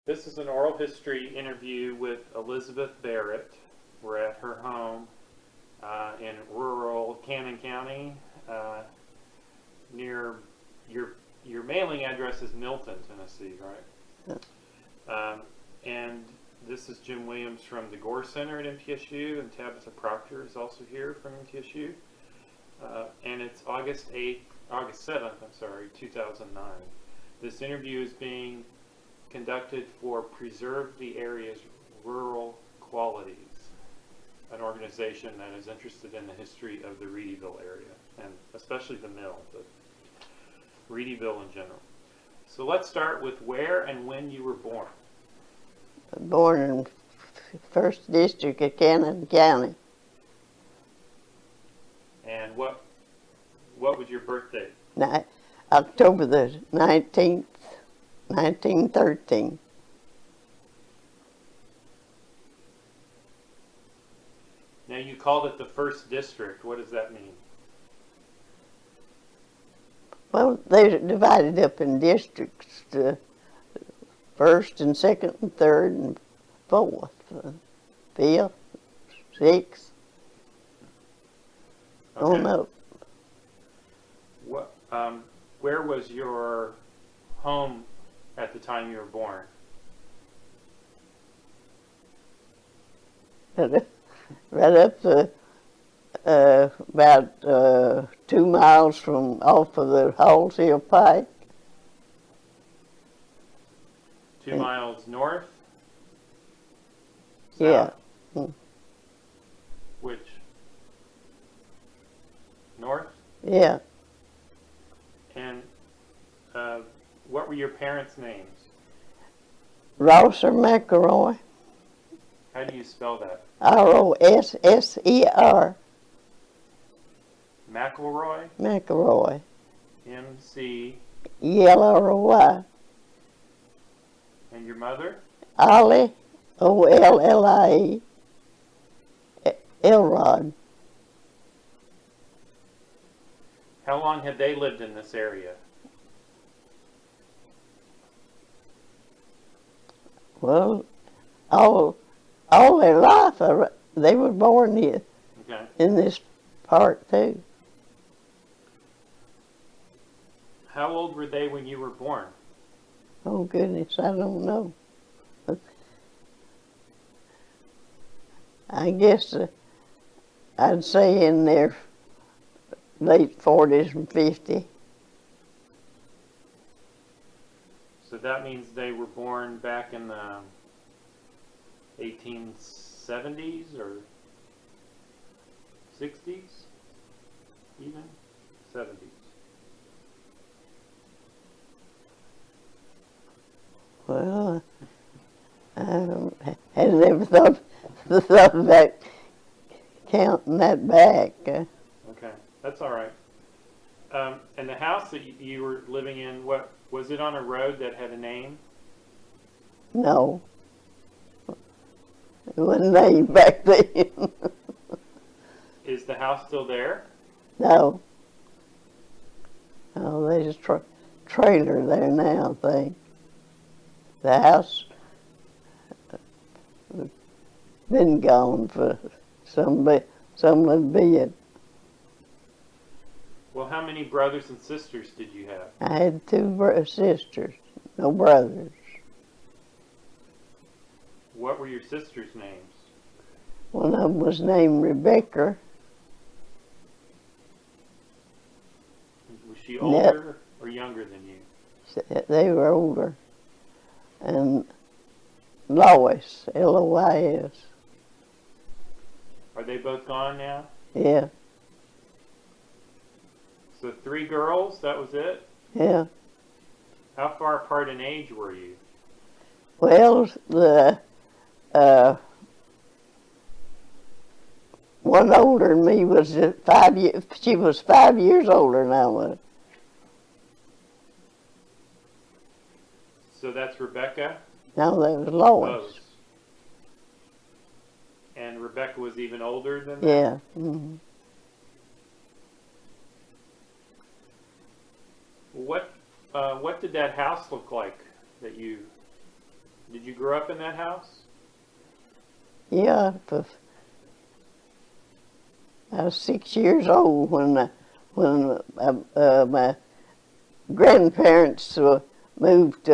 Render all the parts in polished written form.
This is an oral history interview with Elizabeth Barrett. We're at her home in rural Cannon County. Near your mailing address is Milton, Tennessee, right? Yeah. And this is Jim Williams from the Gore Center at MTSU, and Tabitha Proctor is also here from MTSU. And it's August 7th, 2009. This interview is being conducted for Preserve the Area's Rural Qualities, an organization that is interested in the history of the Readyville area, and especially the mill, but Readyville in general. So let's start with where and when you were born. Born in 1st District of Cannon County. And what was your birth date? October the 19th, 1913. Now you called it the 1st District. What does that mean? Well, they divided up in districts, 1st and 2nd and 3rd and 4th, 5th, 6th. Okay. On up. What, where was your home at the time you were born? Right up the, about 2 miles from off of the Halls Hill Pike. 2 miles north? Yeah. South? Which? North? Yeah. And what were your parents' names? Ross or McElroy. How do you spell that? R-O-S-S-E-R. McElroy? McElroy. M-C. E-L-R-O-Y. And your mother? Ollie, O-L-L-I-E. Elrod. How long had they lived in this area? Well, all their life, they were born here, Okay. in this part too. How old were they when you were born? Oh goodness, I don't know. I guess I'd say in their late 40s and 50s. So that means they were born back in the 1870s or 60s, even 70s. Well, I had never thought about counting that back. Okay, that's all right. And the house that you were living in, what was it on a road that had a name? No. It wasn't named back then. Is the house still there? No. Oh, there's a trailer there now, I think. The house been gone for some bit. Well, how many brothers and sisters did you have? I had 2 sisters, no brothers. What were your sisters' names? One of them was named Rebecca. Was she older or younger than you? They were older. And Lois, L-O-I-S. Are they both gone now? Yeah, So 3 girls, that was it? yeah. How far apart in age were you? Well, the one older than me was 5 years. She was 5 years older than I was. So that's Rebecca? No, that was Lois. Lois. And Rebecca was even older than that? Yeah. Mm-hmm. What did that house look like that you Did you grow up in that house? Yeah, I was 6 years old when my grandparents moved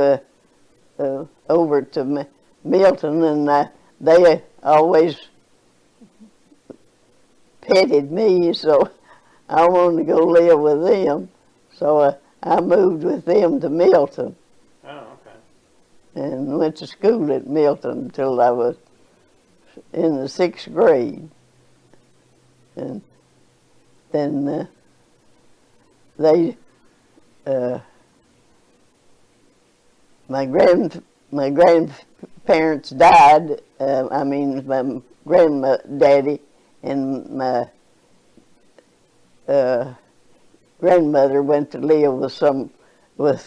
over to Milton, and they always petted me, so I wanted to go live with them. So I moved with them to Milton. Oh, okay. And went to school at Milton until I was in the 6th grade. And then my grandparents died. I mean, my granddaddy and my grandmother went to live with some of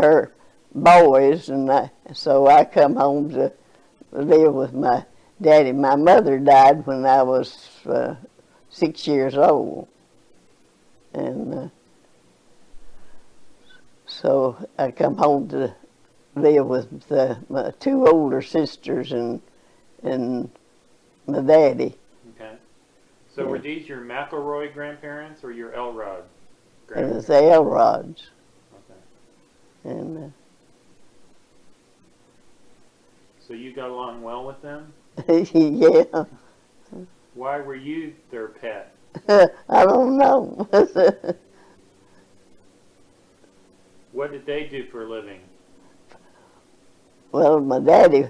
her boys, and so I come home to live with my daddy. My mother died when I was 6 years old, and so I come home to live with my 2 older sisters and my daddy. Okay. So were these your McElroy grandparents or your Elrod It grandparents? was the Elrods. Okay. And So you got along well with them? yeah, Why were you their pet? I don't know. What did they do for a living? Well, my daddy,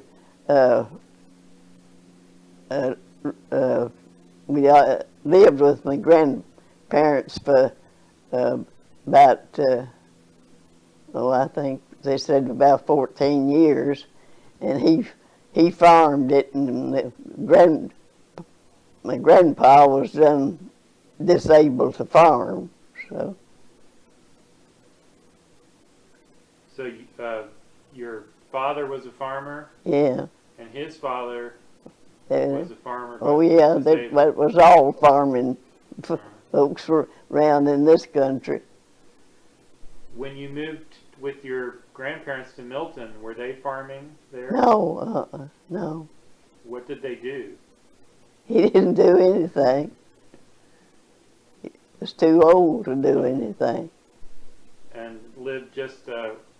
we lived with my grandparents for about, I think they said about 14 years, and he farmed it, and my grandpa was disabled to farm, so. So your father was a farmer, Yeah. and his father Uh, was a farmer. oh but yeah, disabled. that was all farming folks were around in this country. When you moved with your grandparents to Milton, were they farming there? No, no. What did they do? He didn't do anything. He was too old to do anything. And lived just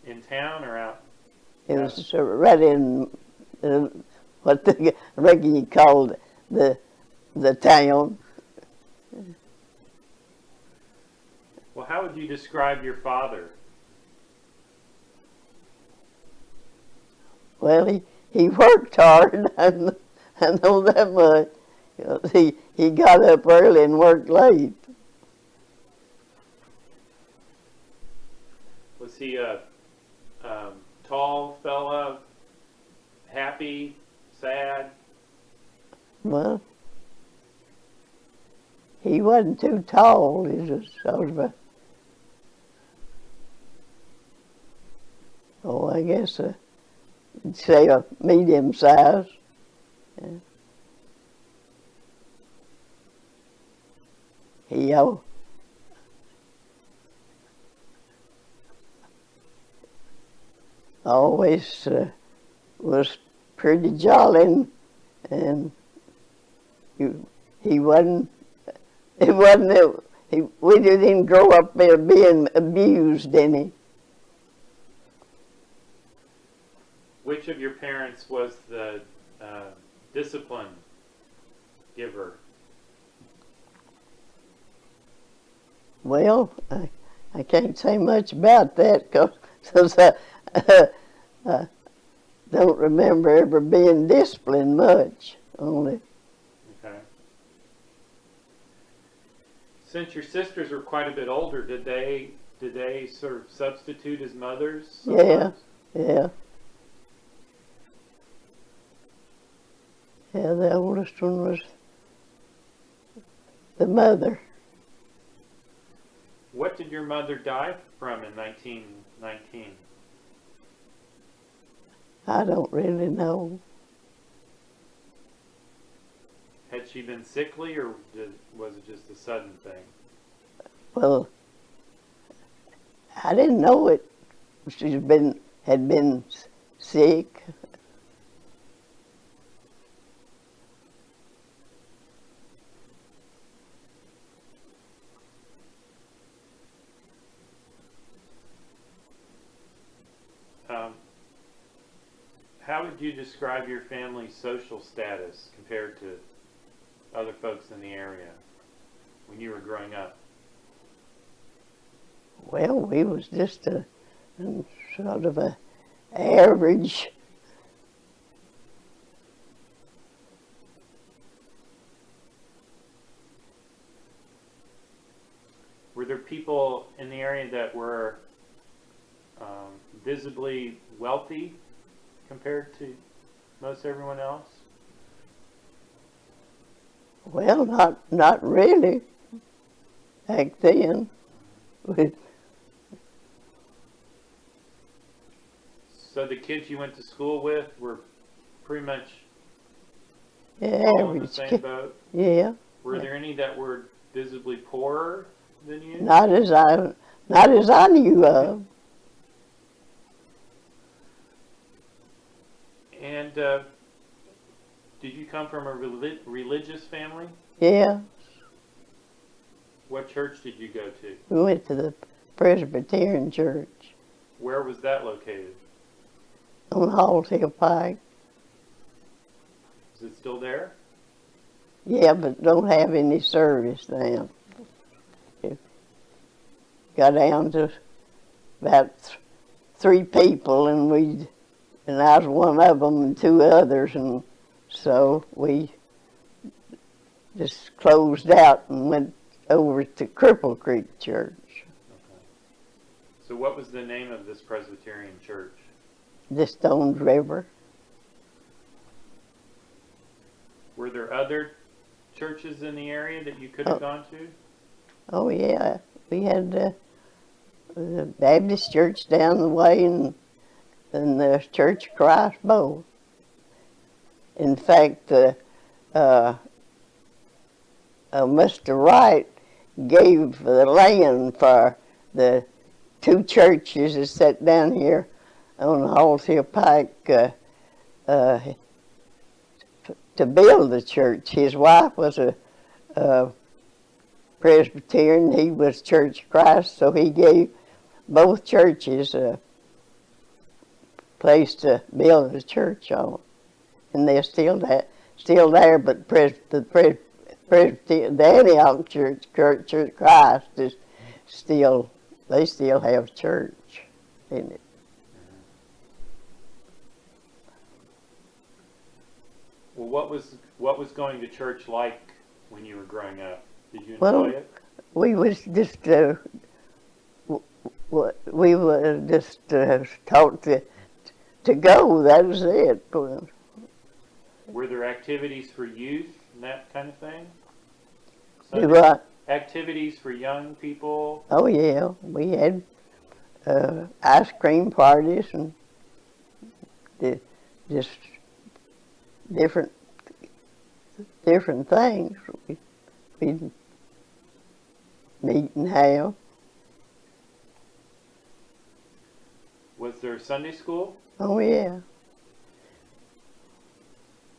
in town or out? It was right in what I reckon you called the town. Well, how would you describe your father? Well, he worked hard. I know that much. You know, he got up early and worked late. Was he a tall fella, happy, sad? Well, he wasn't too tall. He was sort of I guess you'd say a medium size. Yeah. He always was pretty jolly, and he wasn't. It wasn't. We didn't grow up there being abused any. Which of your parents was the discipline giver? Well, I can't say much about that because I don't remember ever being disciplined much. Only. Okay. Since your sisters were quite a bit older, did they sort of substitute as mothers sometimes? Yeah. Yeah, the oldest one was the mother. What did your mother die from in 1919? I don't really know. Had she been sickly, or was it just a sudden thing? Well, I didn't know it. She had been sick. How would you describe your family's social status compared to other folks in the area when you were growing up? Well, we was just a sort of a average. Were there people in the area that were visibly wealthy compared to most everyone else? Well, not really. Back then, we, So the kids you went to school with were pretty much yeah, all in the average. same boat? Yeah, Were there any that were visibly poorer than you? not as I knew of. And did you come from a religious family? Yeah, What church did you go to? we went to the Presbyterian church Where was that located? on Halls Hill Pike. Is it still there? Yeah, but don't have any service now. It got down to about 3 people, and I was one of them, and 2 others, and so we just closed out and went over to Cripple Creek Church. Okay. So what was the name of this Presbyterian church? The Stones River. Were there other churches in the area that you could have gone to? Oh yeah, we had the Baptist church down the way and the Church of Christ both. In fact, Mr. Wright gave the land for the 2 churches that sat down here on Halls Hill Pike to build the church. His wife was a Presbyterian, he was Church of Christ, so he gave both churches a place to build a church on. And they're still there, but the Antioch Church of Christ is still, they still have church in it. Well, what was going to church like when you were growing up? Did you enjoy Well, it? we was just we were just taught to go. That was it. Were there activities for youth and that kind of thing? Do what? Activities for young people? Oh yeah, we had ice cream parties and just different things we'd meet and have. Was there Sunday school? Oh yeah.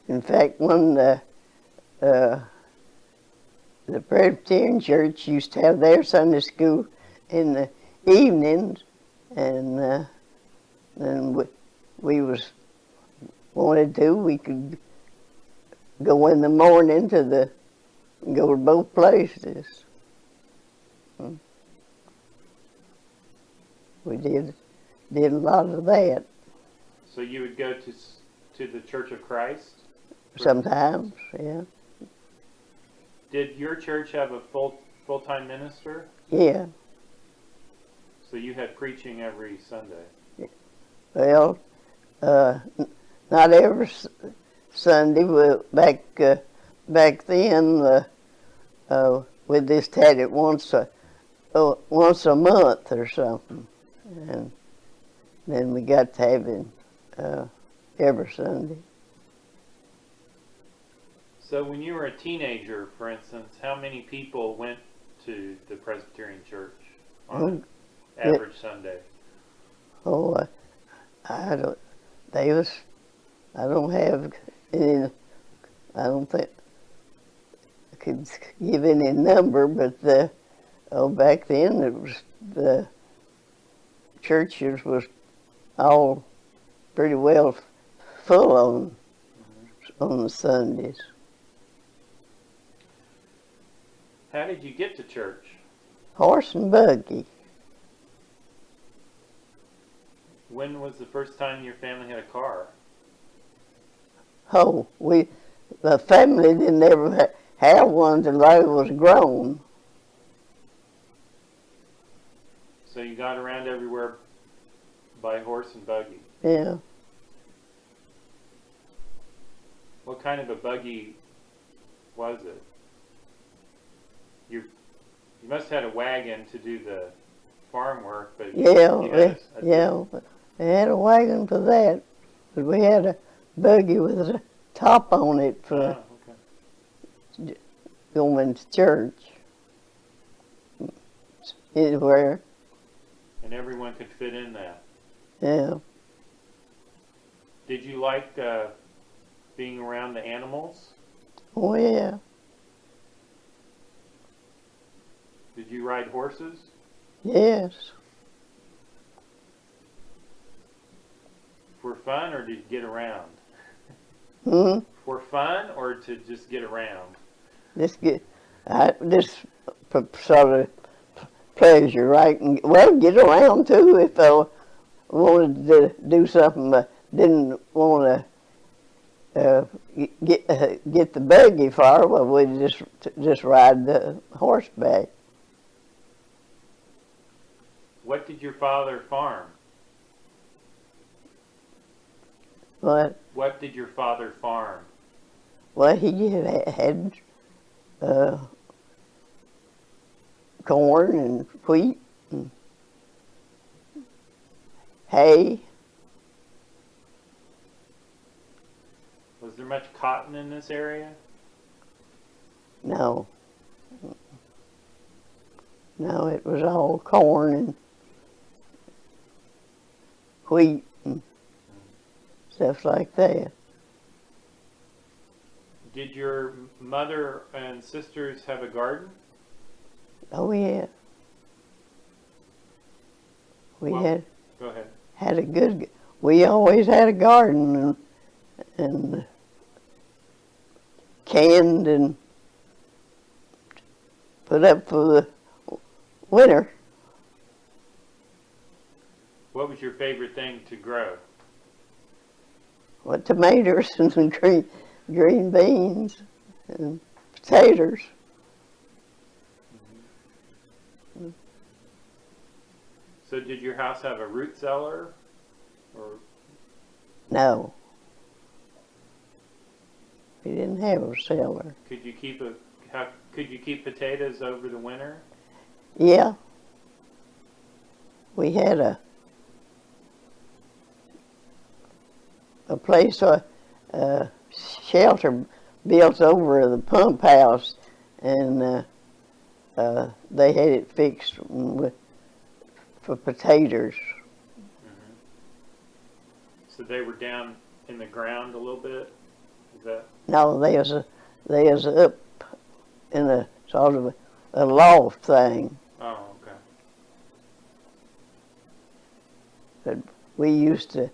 In fact, the Presbyterian church used to have their Sunday school in the evenings, and then we wanted to, we could go in the morning go to both places. We did a lot of that. So you would go to the Church of Christ? Sometimes, yeah. Did your church have a full-time minister? Yeah. So you had preaching every Sunday? Well, not every Sunday. Back then, we just had it once a month or something, and then we got to have it every Sunday. So when you were a teenager, for instance, how many people went to the Presbyterian church on an average Sunday? Oh, I don't have any, I don't think I could give any number, but back then it was, the churches was all pretty well full on the Sundays. How did you get to church? Horse and buggy. When was the first time your family had a car? Oh, the family didn't ever have one till I was grown. So you got around everywhere by horse and buggy. Yeah. What kind of a buggy was it? You must have had a wagon to do the farm work, but we had a wagon for that, but we had a buggy with a top on it for going to church. Anywhere. And everyone could fit in that. Yeah. Did you like being around the animals? Oh, yeah. Did you ride horses? Yes. For fun, or did you get around? For fun, or to just get around? This sort of pleasure, right? And, well, get around too if I wanted to do something I didn't want to get the buggy for. Well, we'd just ride the horseback. What did your father farm? What? What did your father farm? Well, he had corn and wheat and hay. Was there much cotton in this area? No. No, it was all corn and wheat and stuff like that. Did your mother and sisters have a garden? Oh, yeah. We Go ahead. had a good. We always had a garden and canned and put up for the winter. What was your favorite thing to grow? What, tomatoes and some green beans and potatoes. So did your house have a root cellar? Or No. We didn't have a cellar. could you keep potatoes over the winter? Yeah. We had a place, a shelter built over the pump house, and they had it fixed for potatoes. Mm-hmm. So they were down in the ground a little bit? Is that? No, they was up in a sort of a loft thing. Oh, okay. But we used to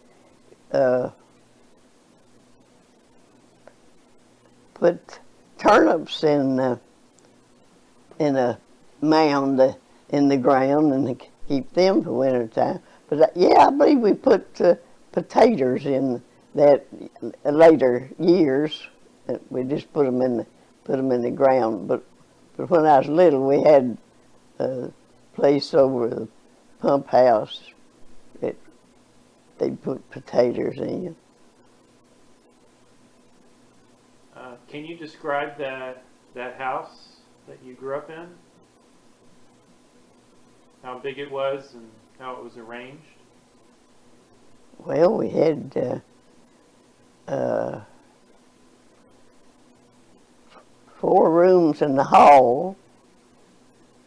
put turnips in a mound in the ground and keep them for winter time. But yeah, I believe we put potatoes in that later years. We just put them in the ground. But when I was little, we had a place over the pump house that they put potatoes in. Can you describe that house that you grew up in? How big it was and how it was arranged? Well, we had 4 rooms in the hall,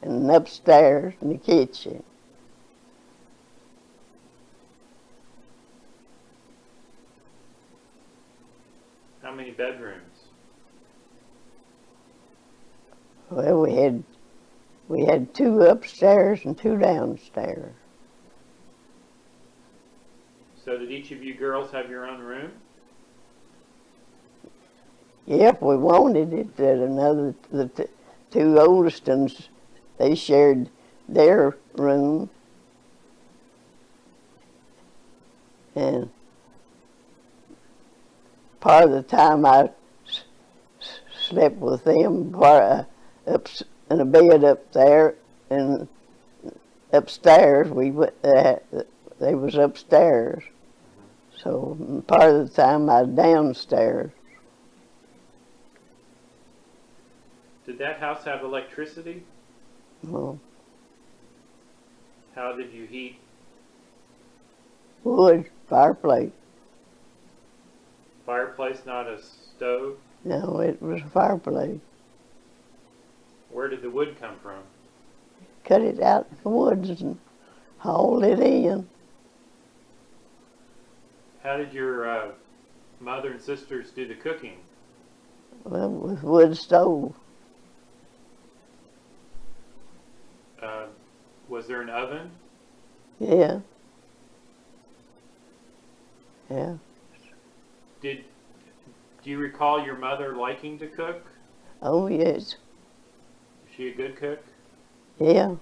and upstairs in the kitchen. How many bedrooms? Well, we had 2 upstairs and 2 downstairs. So did each of you girls have your own room? Yeah, if we wanted it, the two oldest ones, they shared their room. And part of the time I slept with them, up in a bed up there, and upstairs they was upstairs. So part of the time I was downstairs. Did that house have electricity? Well, How did you heat? wood, fireplace. Fireplace, not a stove? No, it was a fireplace. Where did the wood come from? Cut it out in the woods and hauled it in. How did your mother and sisters do the cooking? Well, with wood stove. Was there an oven? Yeah. Yeah. Do you recall your mother liking to cook? Oh, yes. Was she a good cook? Yeah.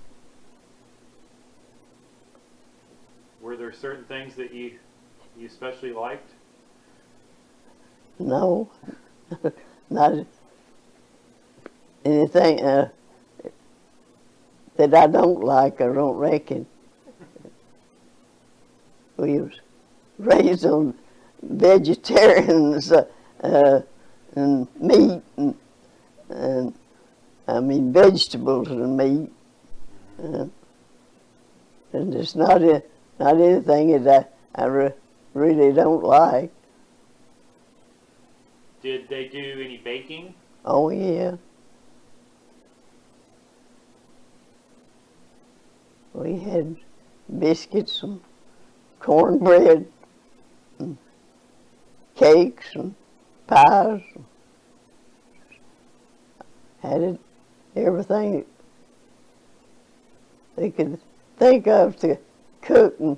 Were there certain things that you especially liked? No. Not anything that I don't like, I don't reckon. We was raised on vegetarians and meat and I mean vegetables and meat. And it's not anything that I really don't like. Did they do any baking? Oh, yeah. We had biscuits and cornbread and cakes and pies. Had it, everything they could think of to cook. And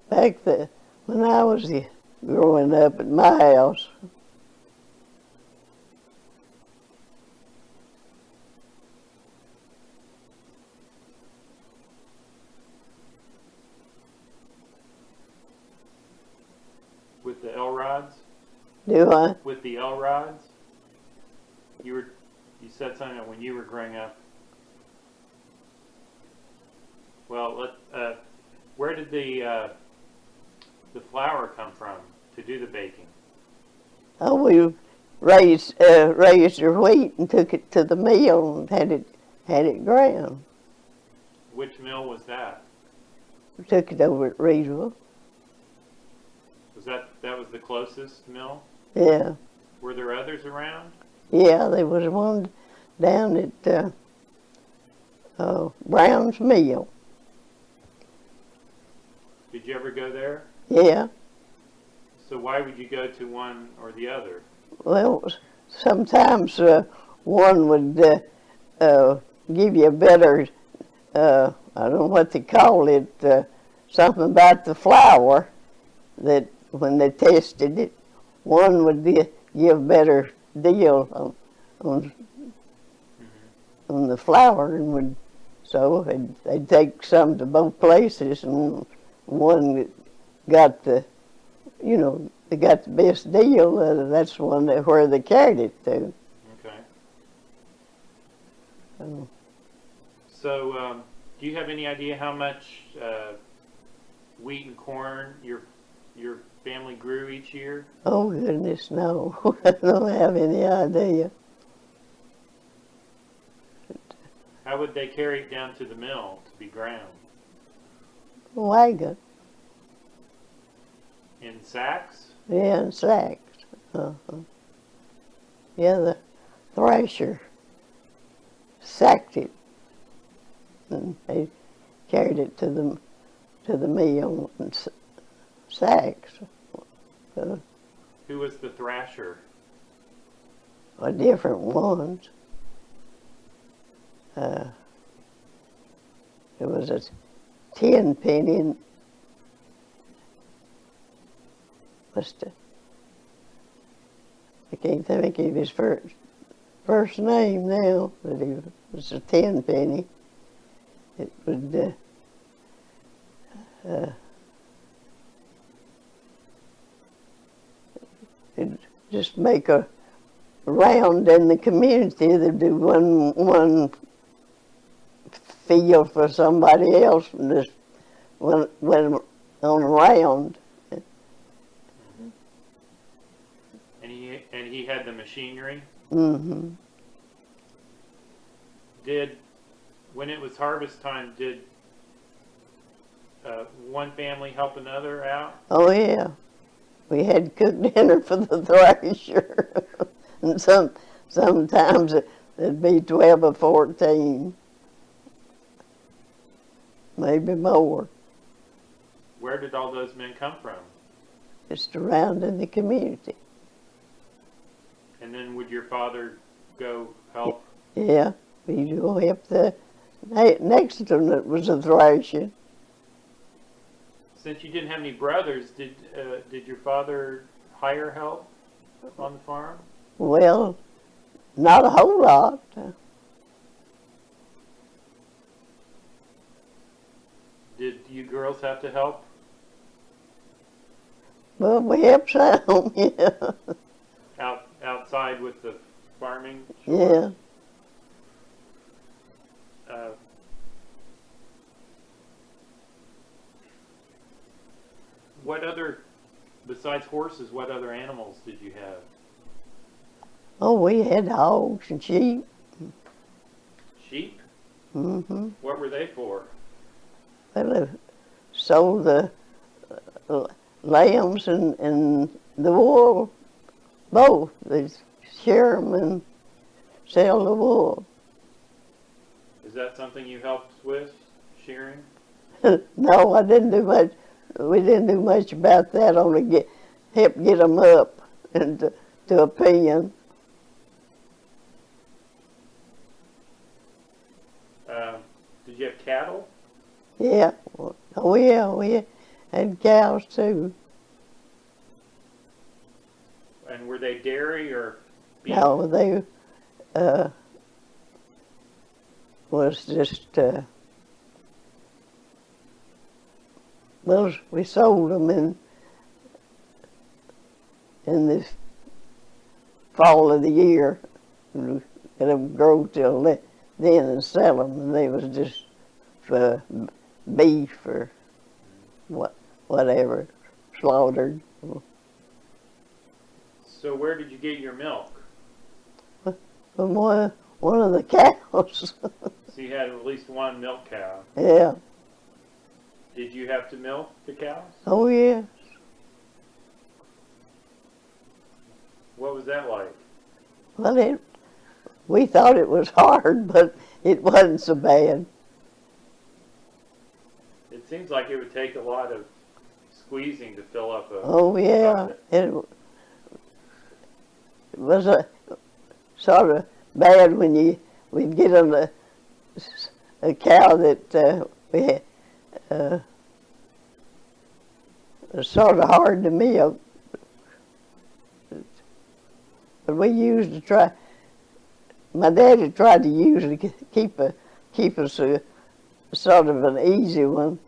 back then, when I was growing up at my house, With the L rods? do I? With the L rods? You said something when you were growing up. Well, where did the flour come from to do the baking? Oh, we raised your wheat and took it to the mill and had it ground. Which mill was that? We took it over at Readyville. That was the closest mill? Yeah, Were there others around? yeah. There was one down at Brown's Mill. Did you ever go there? Yeah. So why would you go to one or the other? Well, sometimes one would give you a better, I don't know what they call it, something about the flour that when they tested it, one would give better deal on the flour, and they'd take some to both places, and one got they got the best deal. That's one where they carried it to. Okay. So, So, do you have any idea how much wheat and corn your family grew each year? oh goodness, no, I don't have any idea. How would they carry it down to the mill to be ground? Wagon, In sacks? yeah, and sacks. Uh-huh. Yeah, the thrasher sacked it, and they carried it to the mill in sacks. Who was the thrasher? Different ones. There was a 10-penny. I can't think of his first name now, but he was a tenpenny. It would it'd just make a round in the community. There'd be one field for somebody else, and just went on around. And he had the machinery. Mm-hmm. When it was harvest time, did one family help another out? Oh yeah, we had cooked dinner for the thrasher, and sometimes it'd be 12 or 14, maybe more. Where did all those men come from? Just around in the community. And then would your father go help? Yeah, we'd go help the next one that was a thrashing. Since you didn't have any brothers, did your father hire help on the farm? Well, not a whole lot. Did you girls have to help? Well, we helped some, yeah. Outside with the farming? Yeah. What other, besides horses, what other animals did you have? Oh, we had hogs and sheep. Sheep? Mm-hmm. What were they for? Well, they sold the lambs and the wool, both. They shear them and sell the wool. Is that something you helped with, shearing? No, I didn't do much. We didn't do much about that. Only help get them up and to a pen. Did you have cattle? Yeah. Oh yeah, we had cows too. And were they dairy or beef? No, they was just well, we sold them in the fall of the year. Let them grow till then and sell them, and they was just for beef or whatever, slaughtered. So where did you get your milk? From one of the cows. So you had at least one milk cow. Yeah. Did you have to milk the cows? Oh yeah. What was that like? Well, we thought it was hard, but it wasn't so bad. It seems like it would take a lot of squeezing to fill up a Oh yeah. bucket. It was a sort of bad when we'd get on a cow that we had. It was sort of hard to milk. But we used to try. My daddy tried to usually keep us a sort of an easy one.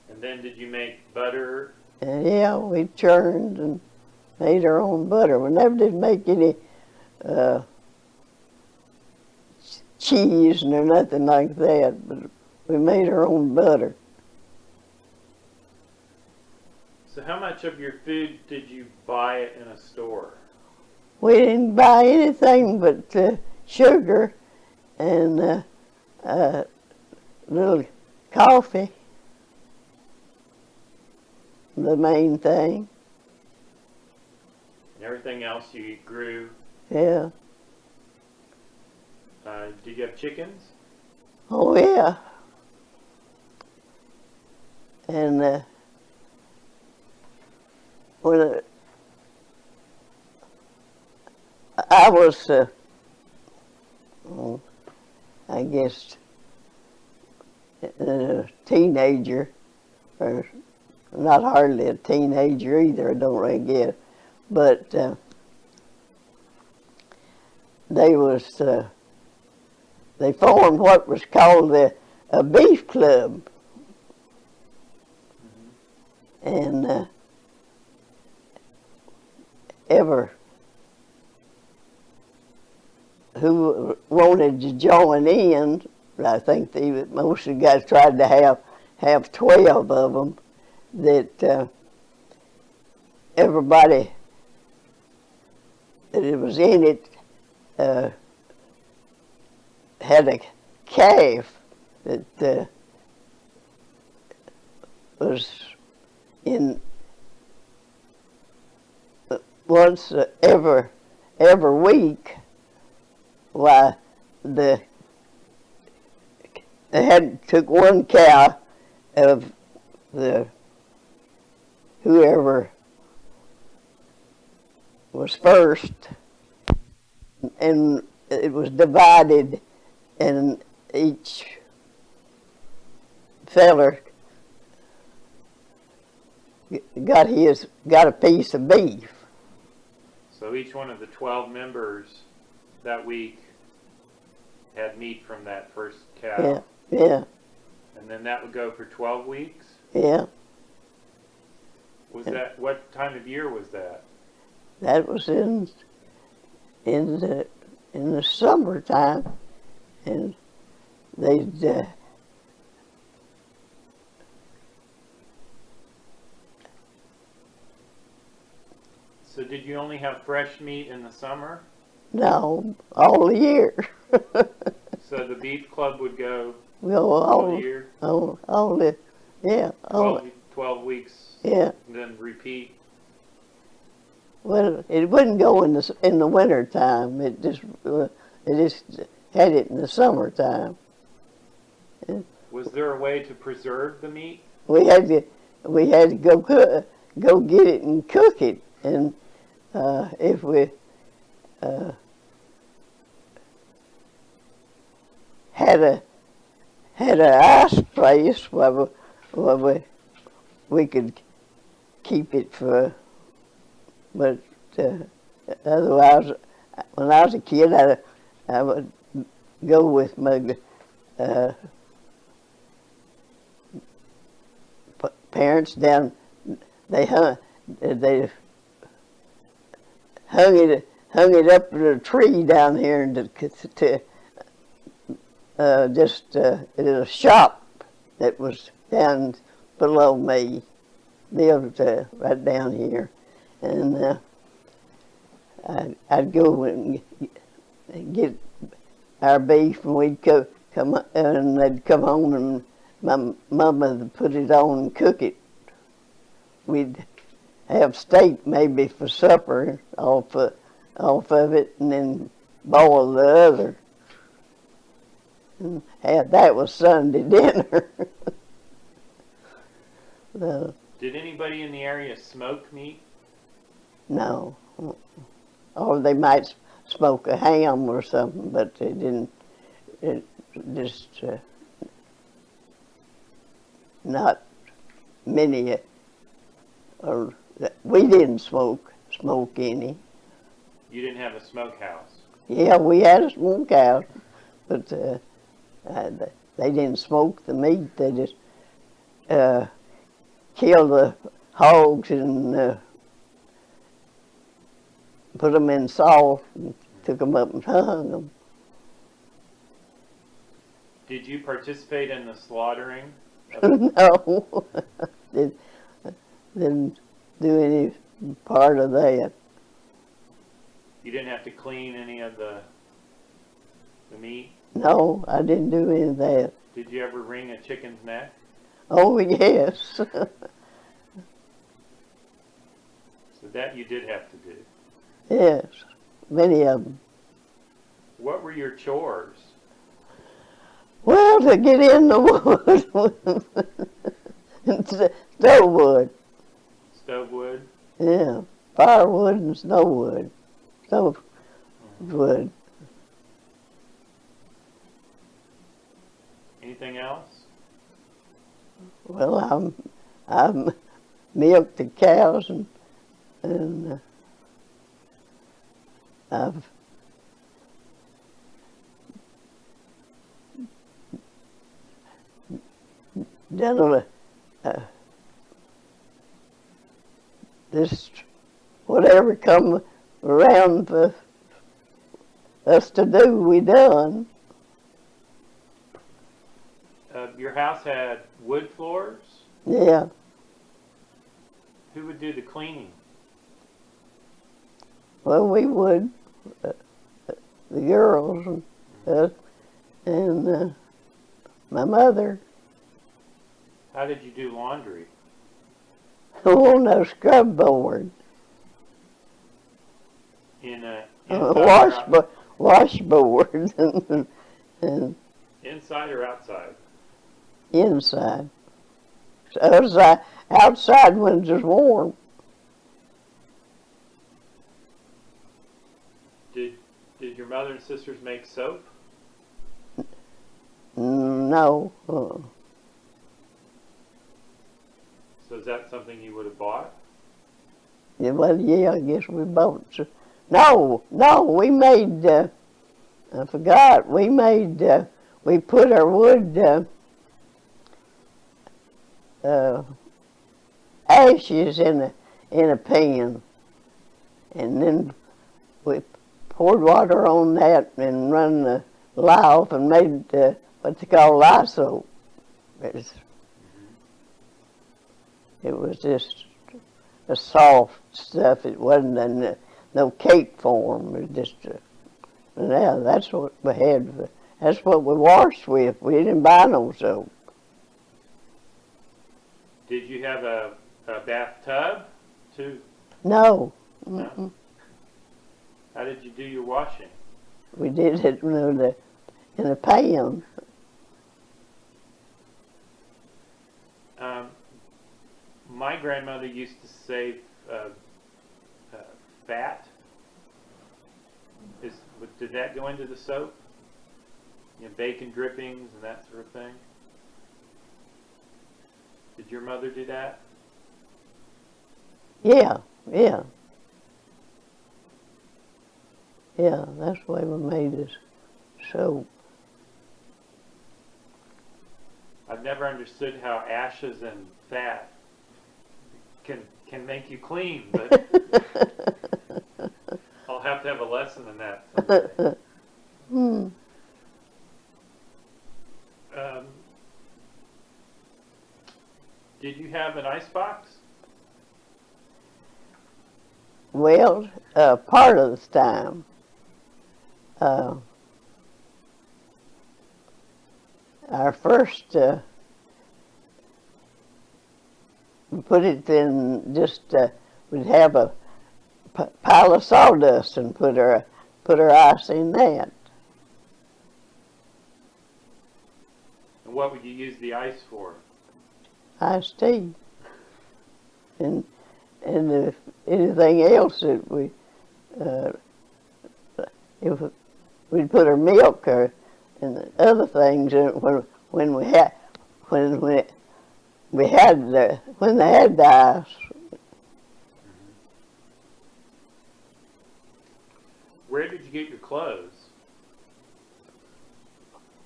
And then did you make butter? And yeah, we churned and made our own butter. We never did make any cheese or nothing like that, but we made our own butter. So how much of your food did you buy in a store? We didn't buy anything but sugar and little coffee, the main thing. And everything else you grew? Yeah. Did you have chickens? Oh yeah. And when I was, I guess, a teenager or not hardly a teenager either, I don't really get. But they formed what was called a beef club. And who wanted to join in, I think most of the guys tried to have 12 of them, that everybody that was in it had a calf that was in once every week. Why, they took one cow of whoever was first, and it was divided, and each feller got a piece of beef. So each one of the 12 members that week had meat from that first cow. Yeah. And then that would go for 12 weeks? Yeah. Was that, what time of year was that? That was in the summertime, and they'd So did you only have fresh meat in the summer? no, all the year. So the beef club would go Well, all year? all the, yeah, 12 weeks, yeah. and then repeat? Well, it wouldn't go in the winter time. It just had it in the summertime. Was there a way to preserve the meat? We had to go get it and cook it, and if we had a ice place where we could keep it for. But otherwise, when I was a kid, I would go with my parents down. They hung it up in a tree down here, and just in a shop that was down below me, lived right down here. And I'd go and get our beef, and we'd come and they'd come home, and my mama would put it on and cook it. We'd have steak maybe for supper off of it, and then boil the other. And that was Sunday dinner. So, did anybody in the area smoke meat? no. Or they might smoke a ham or something, but they didn't. It just not many. Or we didn't smoke any. You didn't have a smokehouse? Yeah, we had a smokehouse, but they didn't smoke the meat. They just killed the hogs and put them in salt and took them up and hung them. Did you participate in the slaughtering? No, didn't do any part of that. You didn't have to clean any of the meat? No, I didn't do any of that. Did you ever wring a chicken's neck? Oh, yes. So that you did have to do. Yes, many of them. What were your chores? Well, to get in the wood, stove wood. Stove wood? Yeah, firewood and snow wood. Stove wood. Anything else? Well, I'm milked the cows, and I've done just whatever come around for us to do, we done. Your house had wood floors? Yeah. Who would do the cleaning? Well, we would, the girls, and my mother. How did you do laundry? Oh, no scrub board. In a Washboard and inside or outside? inside. Outside when it's warm. Did your mother and sisters make soap? No. So is that something you would have bought? Yeah, well, yeah, I guess we bought some. No, we made, I forgot, we made, we put our wood ashes in a pan, and then we poured water on that and run the lye off and made what they call lye soap. It was just a soft stuff. It wasn't no cake form. It was just, yeah, that's what we had. That's what we washed with. We didn't buy no soap. Did you have a bathtub too? No. No. How did you do your washing? We did it in a pan. My grandmother used to save fat. Did that go into the soap? You know, bacon drippings and that sort of thing? Did your mother do that? Yeah. Yeah, that's the way we made this soap. I've never understood how ashes and fat can make you clean, but I'll have to have a lesson in that someday. Did you have an ice box? Well, part of the time. Our first, we put it in we'd have a pile of sawdust and put our ice in that. And what would you use the ice for? Iced tea. And if anything else that we'd put our milk and other things in it when they had the ice. Where did you get your clothes?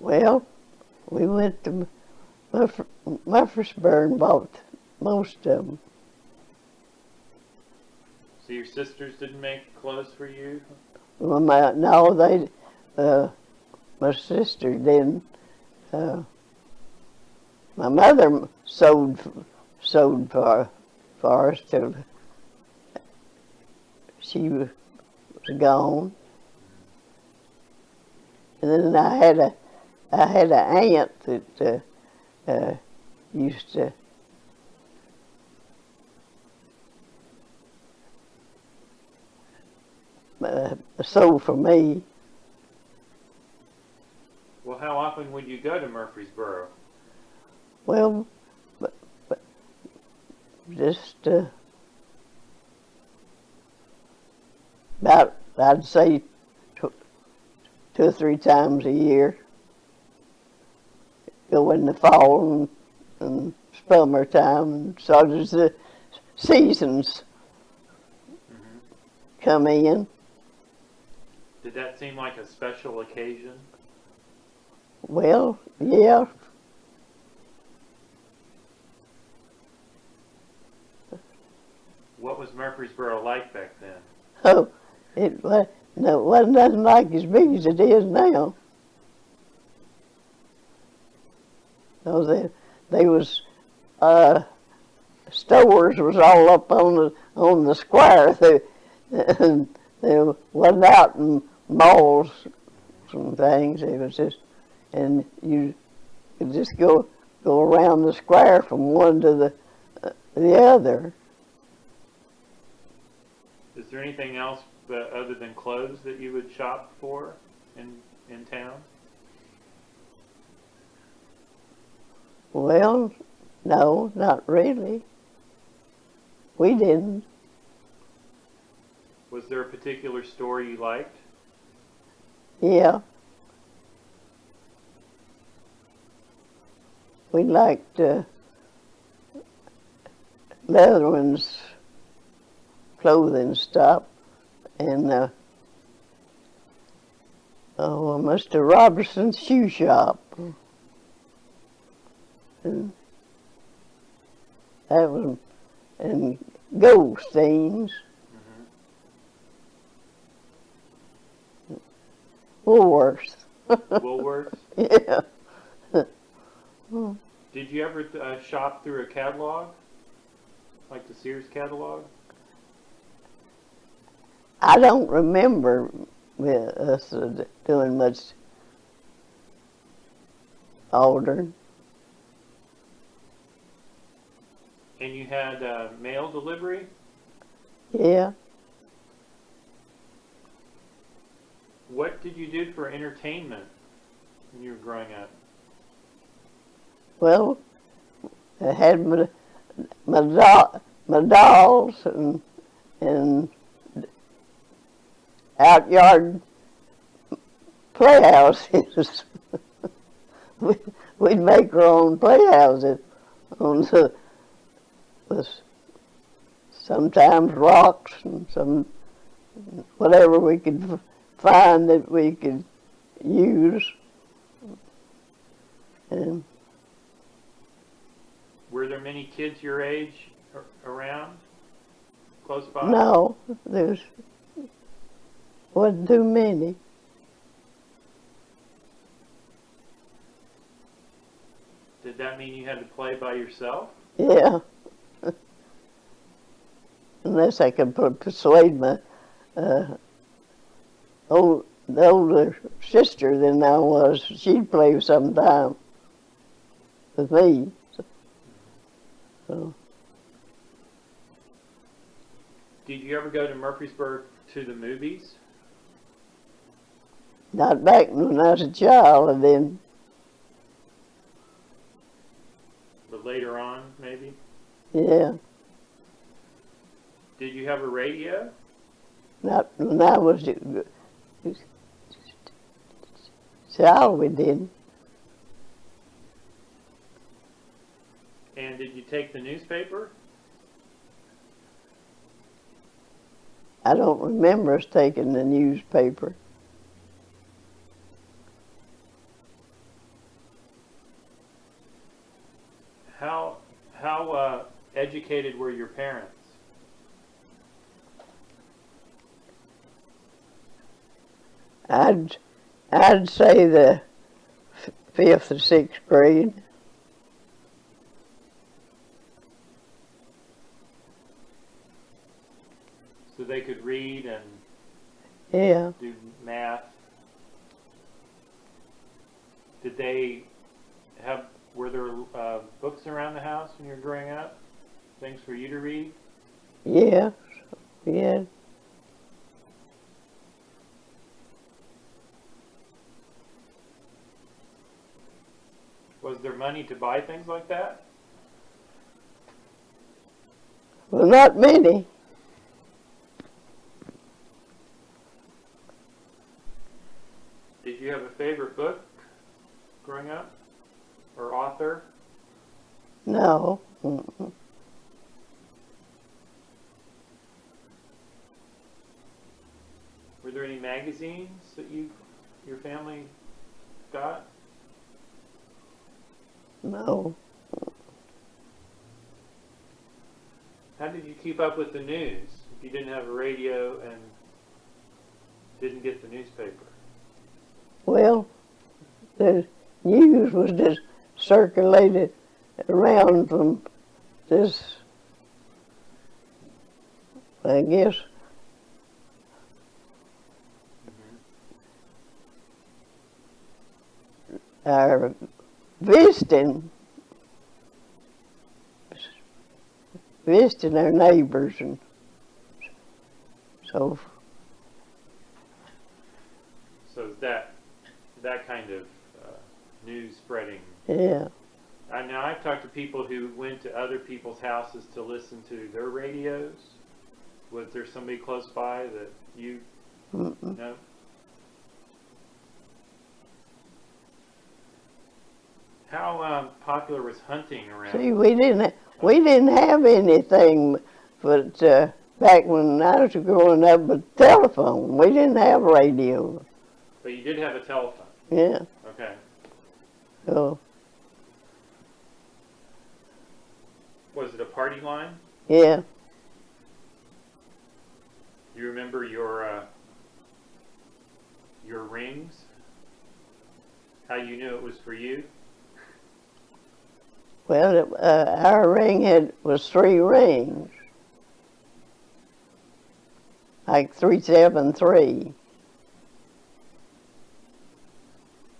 Well, we went to Murfreesboro and bought most of them. So your sisters didn't make clothes for you? Well, my sister didn't. My mother sewed for us till she was gone. And then I had an aunt that used to sew for me. Well, how often would you go to Murfreesboro? Well, but just about, I'd say 2 or 3 times a year. Go in the fall and summertime, and so does seasons Hmm. come in. Did that seem like a special occasion? Well, yeah. What was Murfreesboro like back then? Oh, it was, no, it wasn't nothing like as big as it is now. No, they was stores was all up on the square. They wasn't out in malls and things. It was just, and you could just go around the square from one to the other. Is there anything else other than clothes that you would shop for in town? Well, no, not really. We didn't. Was there a particular store you liked? Yeah. We liked Leatherman's clothing stuff and Mr. Robertson's shoe shop. And that was, and Goldstein's. Mm-hmm. Woolworths. Woolworths? Yeah. Did you ever shop through a catalog? Like the Sears catalog? I don't remember with us doing much ordering. And you had mail delivery? Yeah. What did you do for entertainment when you were growing up? Well, I had my dolls and out-yard playhouses. We'd make our own playhouses on with sometimes rocks and some whatever we could find that we could use. And were there many kids your age around, close by? no, there wasn't too many. Did that mean you had to play by yourself? Yeah. Unless I could persuade my the older sister than I was, she'd play sometime with me. So. Did you ever go to Murfreesboro to the movies? Not back when I was a child, and then, But later on, maybe? yeah, Did you have a radio? not when I was a child, we did. And did you take the newspaper? I don't remember us taking the newspaper. How educated were your parents? I'd say the fifth or sixth grade. So they could read and Yeah. do math. Did they were there books around the house when you were growing up? Things for you to read? Yeah. Yeah. Was there money to buy things like that? Well, not many. Did you have a favorite book growing up? Or author? No. Mm-mm. there any magazines that your family got? No. How did you keep up with the news if you didn't have a radio and didn't get the newspaper? Well, the news was just circulated around from this, I guess, our visiting our neighbors, and so that kind of news spreading. yeah. Now I've talked to people who went to other people's houses to listen to their radios. Was there somebody close by that you know? How popular was hunting around? See, we didn't have anything, but back when I was growing up, with telephone, we didn't have radio. But you did have a telephone. Yeah. Okay. So Was it a party line? yeah. You remember your rings? How you knew it was for you? Well, our ring was 3 rings, like 373.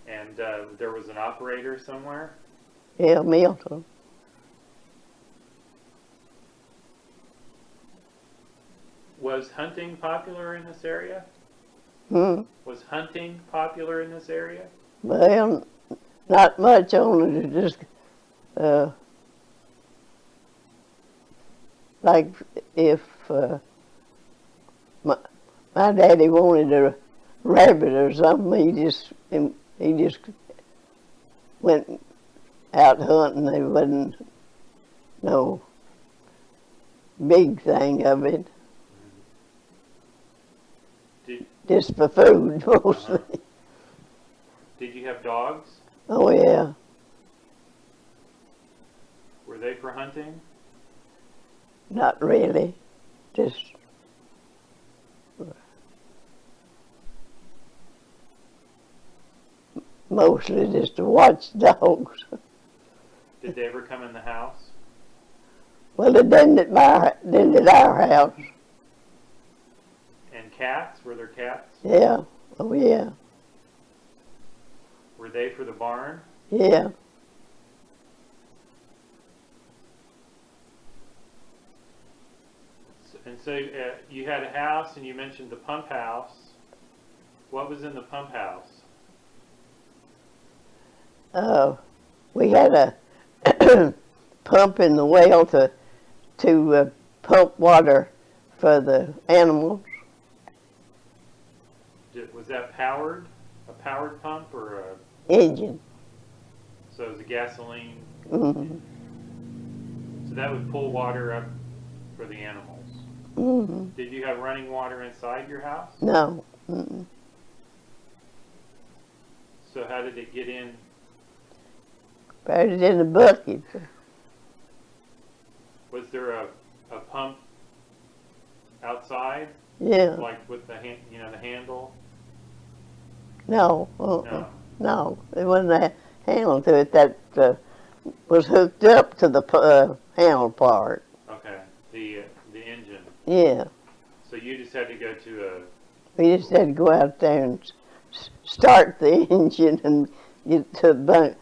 And there was an operator somewhere? Yeah, Milton. Was hunting popular in this area? Was hunting popular in this area? Well, not much, only to just like if my daddy wanted a rabbit or something, he just went out hunting. There wasn't no big thing of it. Just for food, mostly. Did you have dogs? Oh, yeah. Were they for hunting? Not really. Just mostly just to watch dogs. Did they ever come in the house? Well, they didn't at our house. And cats? Were there cats? Yeah. Oh, yeah. Were they for the barn? Yeah. And so you had a house, and you mentioned the pump house. What was in the pump house? We had a pump in the well to pump water for the animals. Was that powered? A powered pump or a... Engine. So it was a gasoline? Mm-hmm. So that would pull water up for the animals. Mm-hmm. Did you have running water inside your house? No. Mm-mm. So how did it get in? Put it in a bucket. Was there a pump outside? Yeah. Like with the the handle? No. No. No. There wasn't a handle to it that was hooked up to the handle part. Okay. The engine. Yeah. So you just had to go to We just had to go out there and start the engine and get to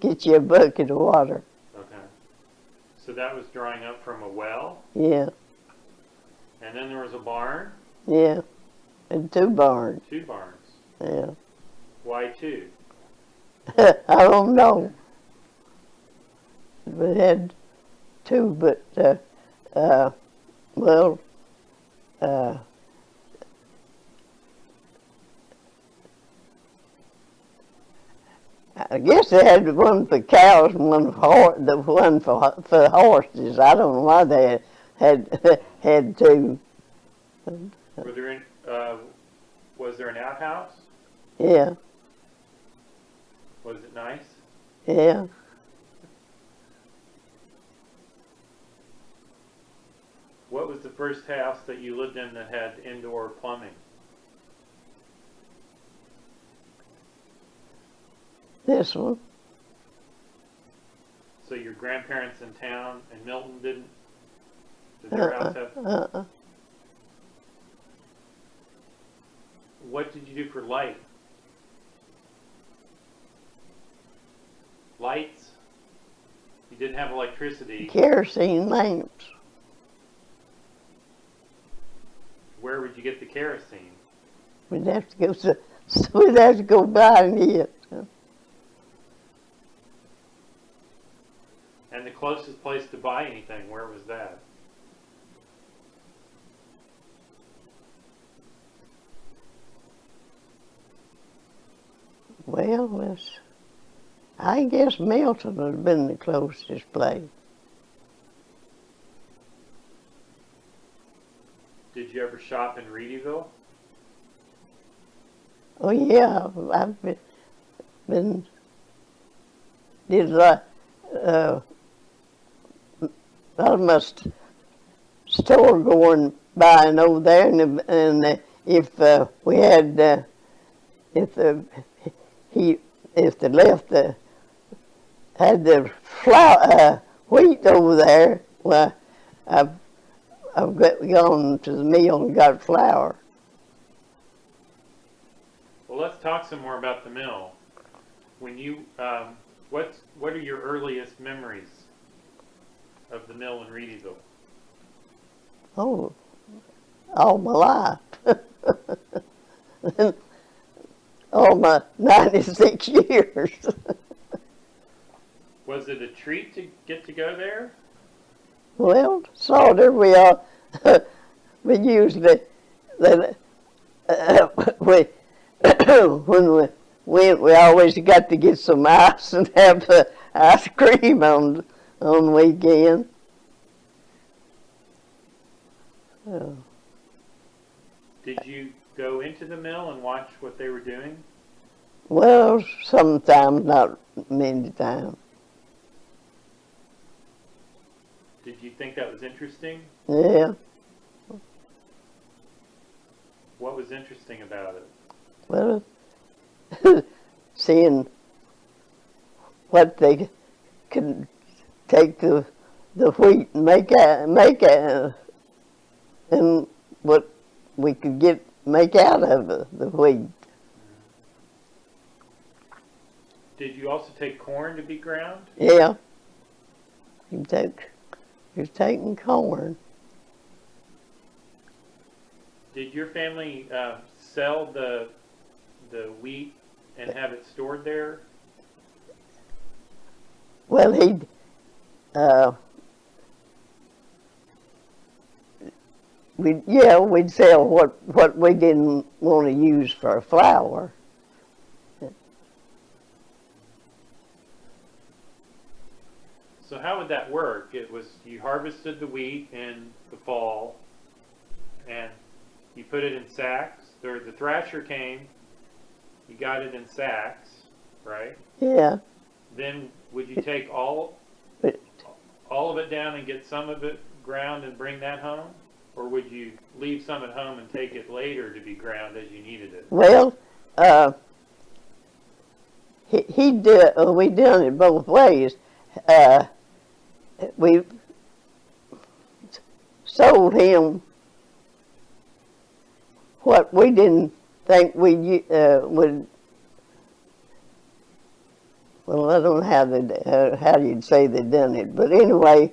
get you a bucket of water. Okay. So that was drawing up from a well? Yeah. And then there was a barn? Yeah. And 2 barns. 2 barns. Yeah. Why 2? I don't know. We had 2, but I guess they had one for cows and one for horses. I don't know why they had 2. Were there was there an outhouse? Yeah, Was it nice? yeah. What was the first house that you lived in that had indoor plumbing? This one. So your grandparents in town in Milton didn't? Did their house have? What did you do for light? Lights? You didn't have electricity. Kerosene lamps. Where would you get the kerosene? We'd have to go buying it. And the closest place to buy anything, where was that? Well, I guess Milton would have been the closest place. Did you ever shop in Readyville? Oh yeah, I've been did a lot of my store going buying over there, and if we had if the left had the flour wheat over there, well, I've gone to the mill and got flour. Well, let's talk some more about the mill. When you, what are your earliest memories of the mill in Readyville? Oh, all my life. All my 96 years. Was it a treat to get to go there? Well, sort of. We usually, we, when we went, we always got to get some ice and have ice cream on weekend. Oh. Did you go into the mill and watch what they were doing? Well, sometimes, not many times. Did you think that was interesting? Yeah. What was interesting about it? Well, seeing what they can take the wheat and make and what we could make out of the wheat. Did you also take corn to be ground? Yeah. He was taking corn. Did your family sell the wheat and have it stored there? Well, we'd sell what we didn't want to use for flour. So how would that work? It was you harvested the wheat in the fall, and you put it in sacks. The thrasher came, you got it in sacks, right? Yeah. Then would you take all of it down and get some of it ground and bring that home? Or would you leave some at home and take it later to be ground as you needed it? Well, we done it both ways. We sold him what we didn't think we would. Well, I don't know how you'd say they done it, but anyway,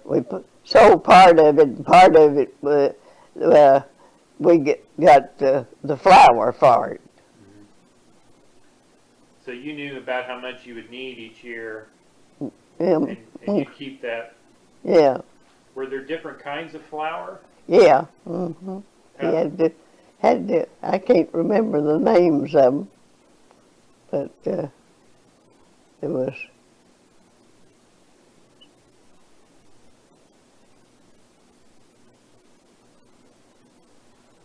we sold part of it. And part of it, we got the flour for it. Mm-hmm. So you knew about how much you would need each year, and you keep that. Yeah. Were there different kinds of flour? Yeah. Mm-hmm. He had to. I can't remember the names of them, but it was.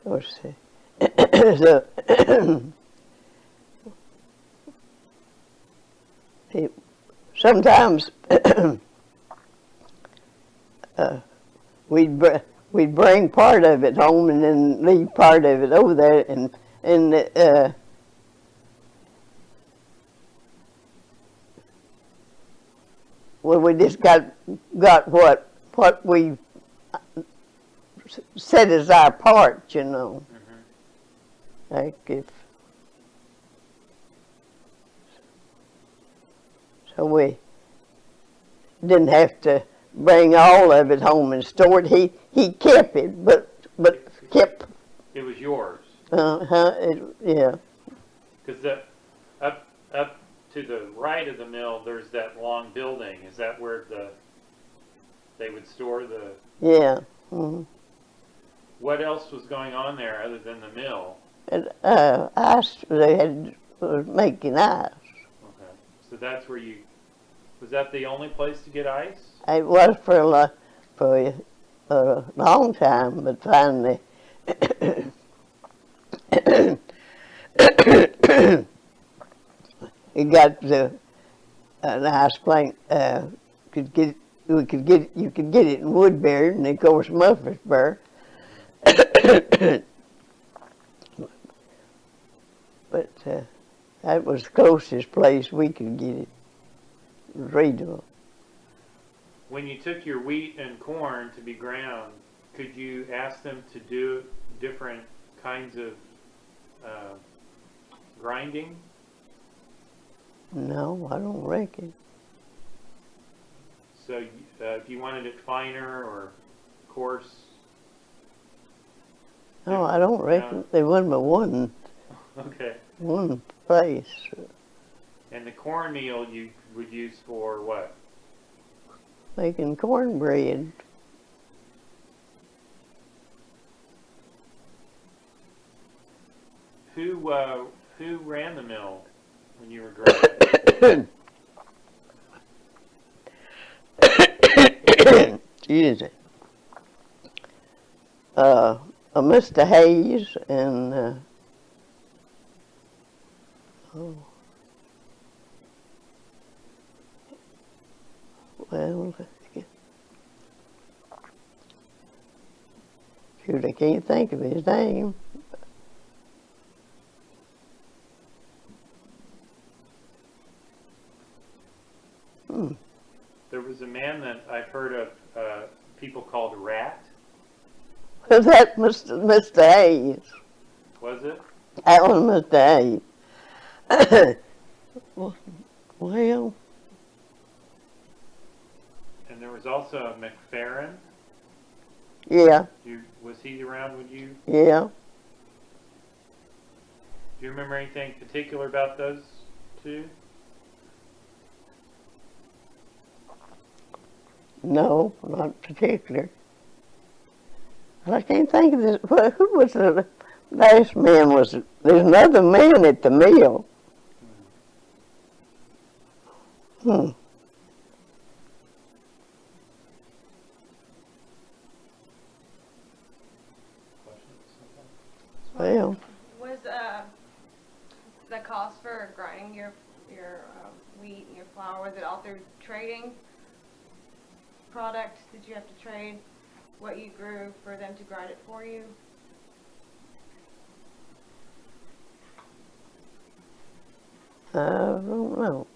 course, so sometimes we'd bring part of it home and then leave part of it over there, and well, we just got what we set as our part, you know. Mm-hmm. Like if so, we didn't have to bring all of it home and store it. He kept it, but kept. It was yours. Yeah. Because up to the right of the mill, there's that long building. Is that where they would store the? Yeah. Mm-hmm. What else was going on there other than the mill? And ice. They was making ice. Okay, so that's where you. Was that the only place to get ice? It was for a long time, but finally. He got an ice plant. You could get it in Woodbury, and of course Murfreesboro. But that was the closest place we could get it. Readyville. When you took your wheat and corn to be ground, could you ask them to do different kinds of grinding? No, I don't reckon. So if you wanted it finer or coarse? No, I don't reckon. There wasn't but one Okay. place. And the cornmeal you would use for what? Making cornbread. Who ran the mill when you were growing up? Jesus. Mr. Hayes and well, shoot, I can't think of his name. There was a man that I've heard of people called Rat. Was that Mr. Hayes? Was it? That was Mr. Hayes. Well, And there was also a McFerrin. yeah, Was he around with you? yeah. Do you remember anything particular about those two? No, not particular. I can't think of this. Well, who was the last man? There's another man at the mill. Well, Was the cost for grinding your wheat and your flour, was it all through trading product? Did you have to trade what you grew for them to grind it for you? I don't know.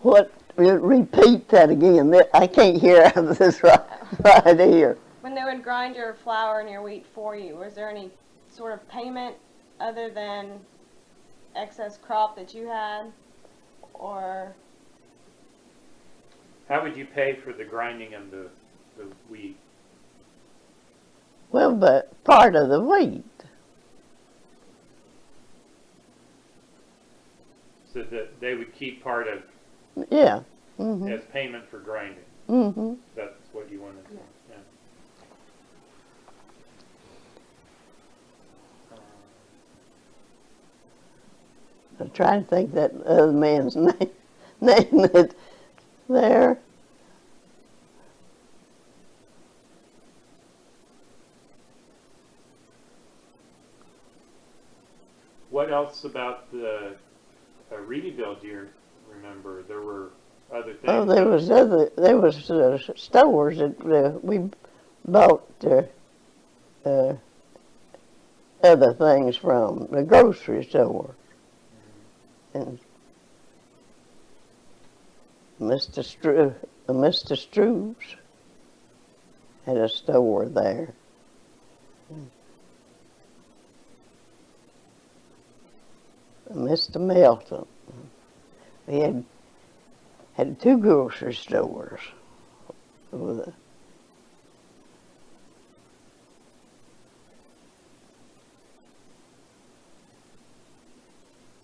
What? Repeat that again. I can't hear out of this right here. When they would grind your flour and your wheat for you, was there any sort of payment other than excess crop that you had, or? How would you pay for the grinding of the wheat? Well, but part of the wheat. So that they would keep part of Yeah. Mm-hmm. as payment for grinding. Mm-hmm. That's what you wanted to. Yeah. I'm trying to think that other man's name that there. What else about the Readyville do you remember? There were other things. Oh, there was stores that we bought other things from, the grocery store. And Mr. Struve's had a store there. Mr. Melton. We had two grocery stores.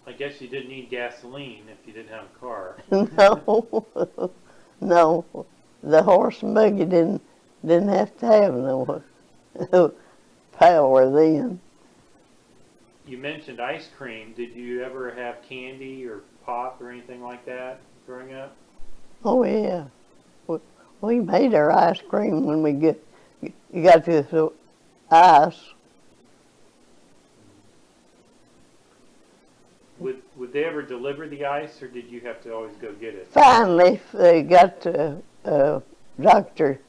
I guess you didn't need gasoline if you didn't have a car. No, no, the horse and buggy didn't have to have no power then. You mentioned ice cream. Did you ever have candy or pop or anything like that growing up? Oh yeah, we made our ice cream when we got to the ice. Would they ever deliver the ice, or did you have to always go get it? Finally, they got Dr.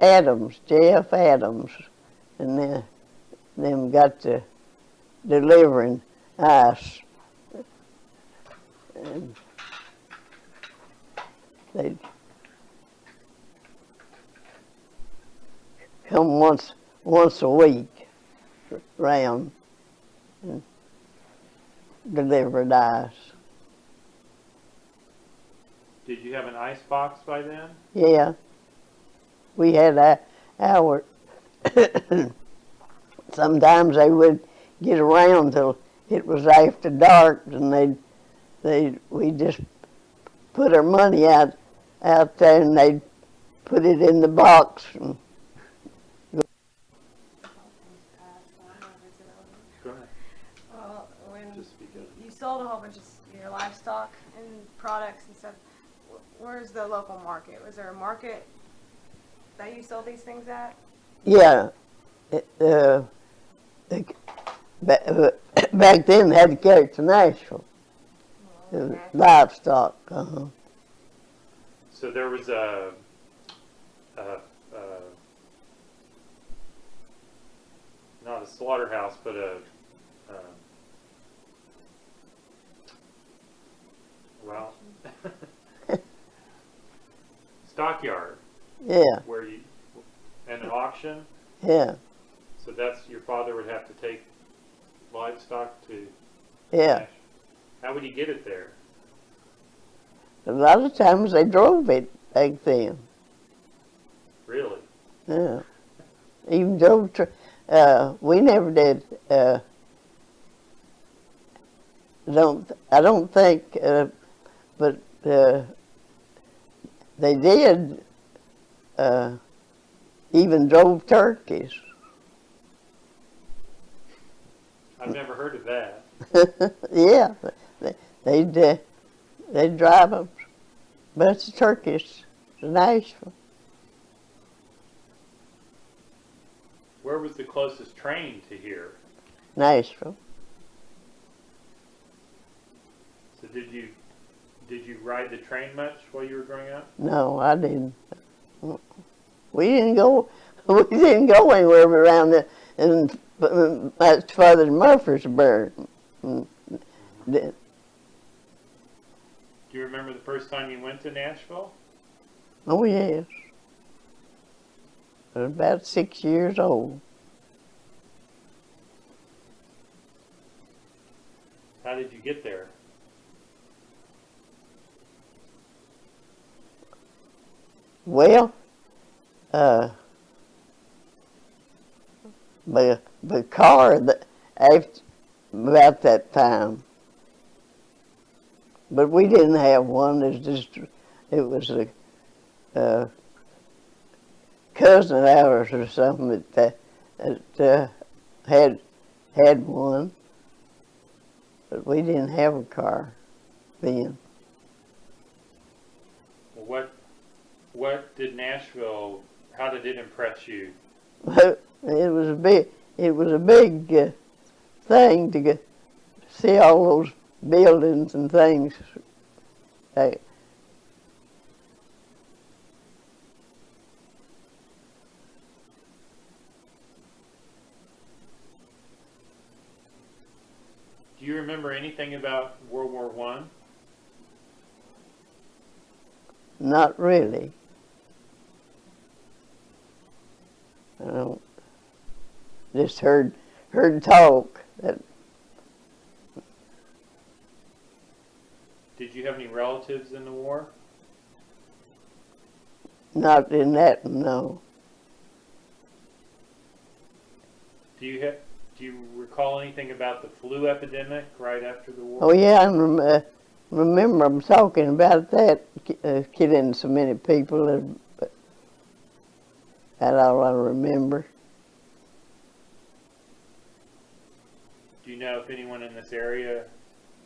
Adams, J.F. Adams, and them got to delivering ice. And they'd come once a week round and delivered ice. Did you have an ice box by then? Yeah, we had our sometimes they would get around till it was after dark, and we just put our money out there, and they'd put it in the box. And Go ahead. Well, when Just speak up. you sold a whole bunch of your livestock and products and stuff, where's the local market? Was there a market that you sold these things at? yeah, back then they had to carry it to Nashville. Okay. Livestock. So there was not a slaughterhouse, but well, stockyard Yeah, where and an auction. yeah, So that's your father would have to take livestock to. yeah. How would he get it there? A lot of times they drove it back then. Really? Yeah. Even drove. We never did. I don't think. But they did. Even drove turkeys. I've never heard of that. Yeah, they'd drive a bunch of turkeys to Nashville. Where was the closest train to here? Nashville. So did you ride the train much while you were growing up? No, I didn't. We didn't go. We didn't go anywhere around there, and much further than Murfreesboro. Do you remember the first time you went to Nashville? Oh yes. I was about 6 years old. How did you get there? Well, the car that after about that time, but we didn't have one. It was a cousin of ours or something that had one, but we didn't have a car then. What did Nashville, how did it impress you? It was a big thing to see all those buildings and things. Uh, Do you remember anything about World War I? Not really. I don't. Just heard talk. Did you have any relatives in the war? Not in that, no. Do you recall anything about the flu epidemic right after the war? Oh yeah, I remember them talking about that, killing so many people. That's all I remember. Do you know if anyone in this area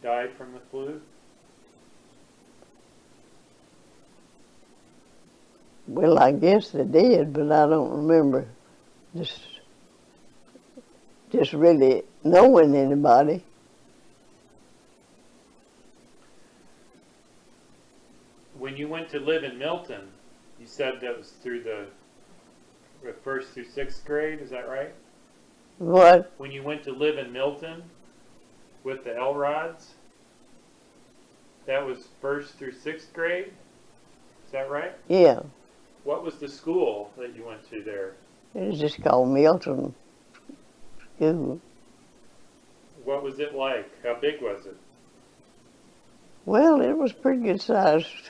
died from the flu? Well, I guess they did, but I don't remember just really knowing anybody. When you went to live in Milton, you said that was through the first through sixth grade, is that right? What? When you went to live in Milton with the Elrods, that was first through sixth grade, is that right? Yeah, What was the school that you went to there? it was just called Milton School. What was it like? How big was it? Well, it was pretty good sized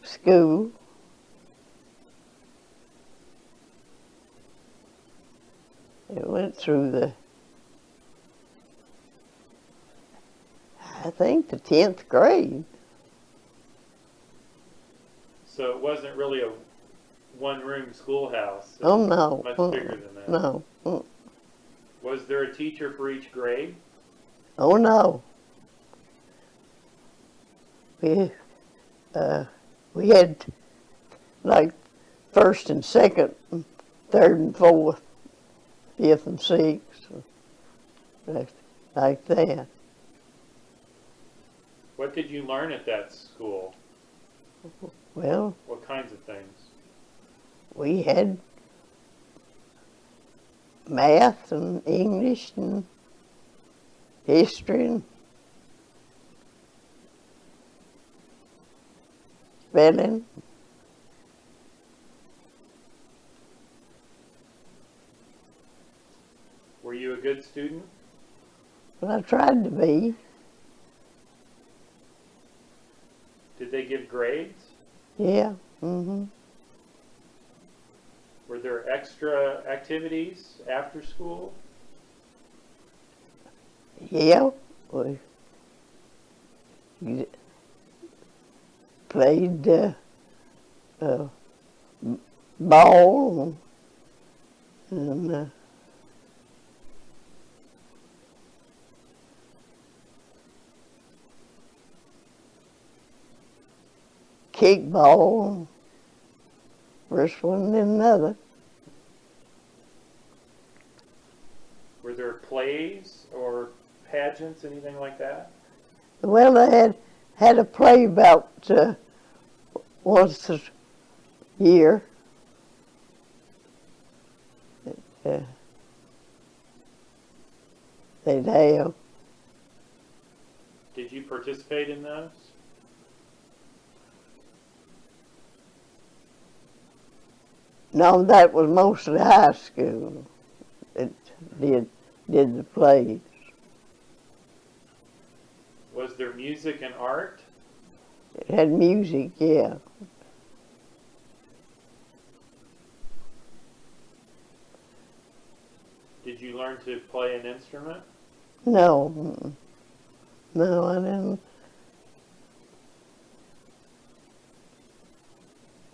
school. It went through I think the 10th grade. So it wasn't really a one-room schoolhouse. It Oh was no. much bigger than that. No. Was there a teacher for each grade? Oh no. We had like first and second, and third and fourth, fifth and sixth, like that. What did you learn at that school? Well, What kinds of things? we had math and English and history and spelling. Were you a good student? Well, I tried to be. Did they give grades? Yeah. Mm-hmm. Were there extra activities after school? Yeah. We played ball and kickball. First one, then another. Were there plays or pageants, anything like that? Well, they had a play about once a year. They'd have. Did you participate in those? No, that was mostly high school. It did the plays. Was there music and art? It had music, yeah. Did you learn to play an instrument? No, no, I didn't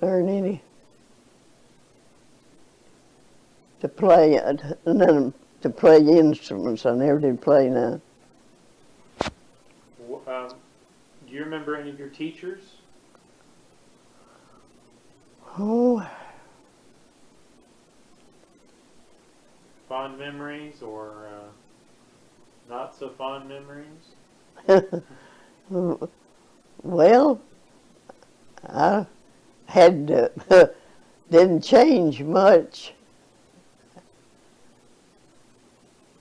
learn any to play. None to play instruments. I never did play none. Do you remember any of your teachers? Oh, Fond memories or not so fond memories? well, I had didn't change much.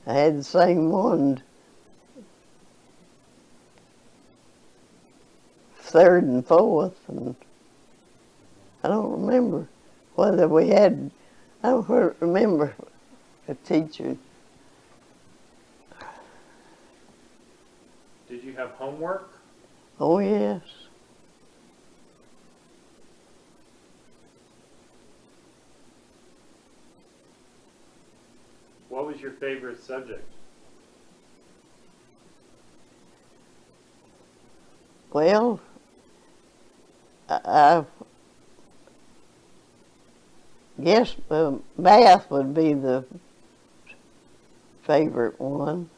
I had the same one, third and fourth, and I don't remember whether we had. I don't remember a teacher. Did you have homework? Oh yes. What was your favorite subject? Well, I guess math would be the favorite one.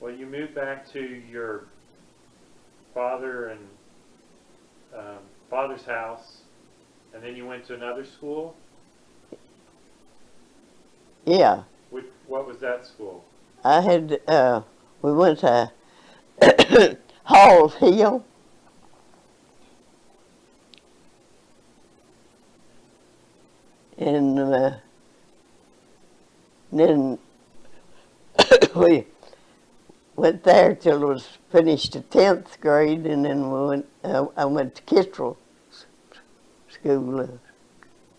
Well, you moved back to your father and father's house, and then you went to another school. Yeah, What was that school? I had. We went to Hall's Hill. And then we went there till it was finished the 10th grade, and then I went to Kittrell School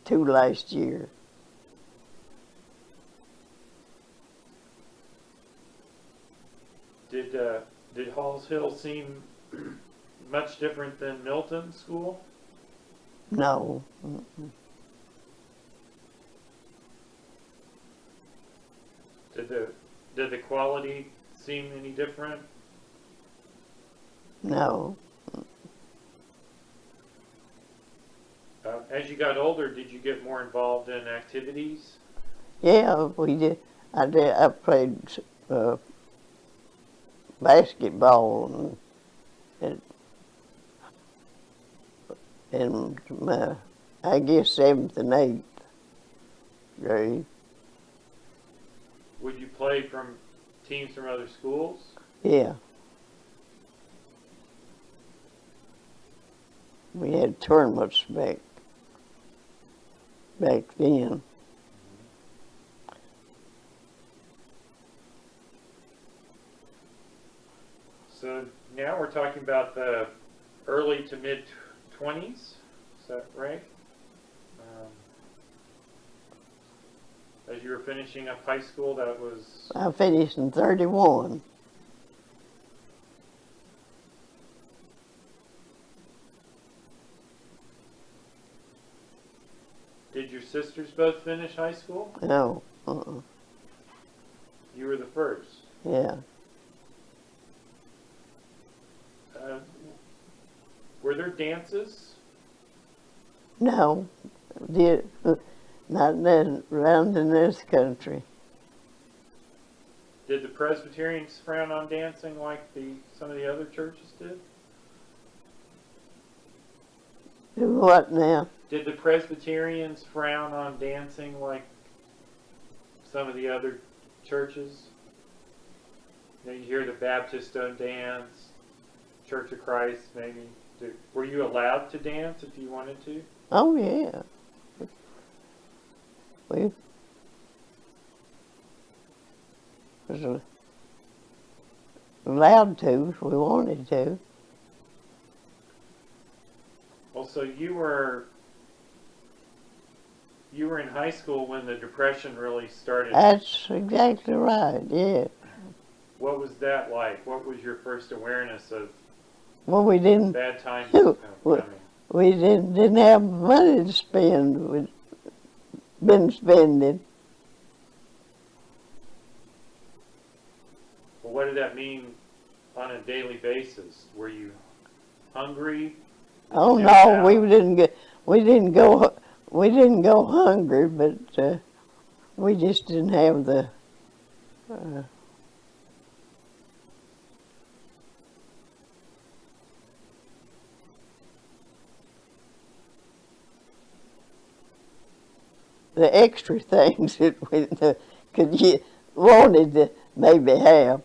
2 last year. Did Halls Hill seem much different than Milton School? No. Mm-mm. Did the quality seem any different? No. As you got older, did you get more involved in activities? Yeah, we did. I played basketball and I guess 7th and 8th grade. Would you play from teams from other schools? Yeah. We had tournaments back then. So now we're talking about the early to mid 20s. Is that right? As you were finishing up high school, that was. I finished in 31. Did your sisters both finish high school? No. You were the first. Yeah. Were there dances? No. Not around in this country. Did the Presbyterians frown on dancing like some of the other churches did? Do what now? Did the Presbyterians frown on dancing like some of the other churches? You hear the Baptists don't dance, Church of Christ maybe. Were you allowed to dance if you wanted to? Oh yeah. We was allowed to if we wanted to. Well, so you were in high school when the Depression really started. That's exactly right, yeah. What was that like? What was your first awareness of Well, we didn't, bad times we, coming? we didn't have money to spend. We'd been spending. Well, what did that mean on a daily basis? Were you hungry? Oh Did you no, have- we didn't go we didn't go hungry, but we just didn't have the extra things that we wanted to maybe have.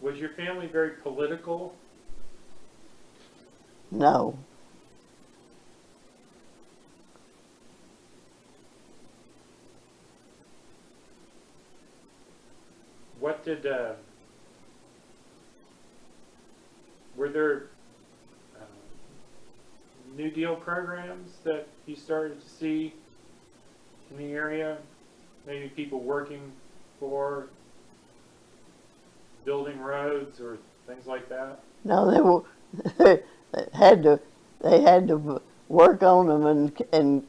Was your family very political? No. What did, were there New Deal programs that you started to see in the area? Maybe people working for building roads or things like that? No, they had to work on them and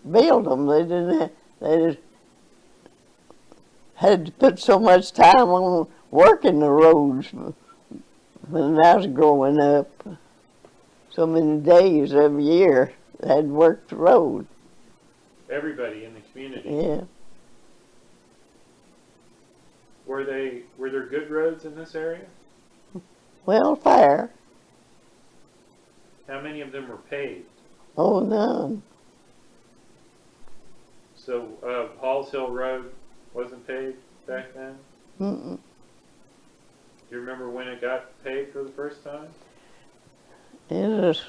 build them. They didn't have, they just had to put so much time on working the roads when I was growing up. So many days every year they had to work the road. Everybody in the community. Yeah. Were there good roads in this area? Well, fair. How many of them were paved? Oh, none. So Halls Hill Road wasn't paved back then? Mm-mm. Do you remember when it got paved for the first time? It was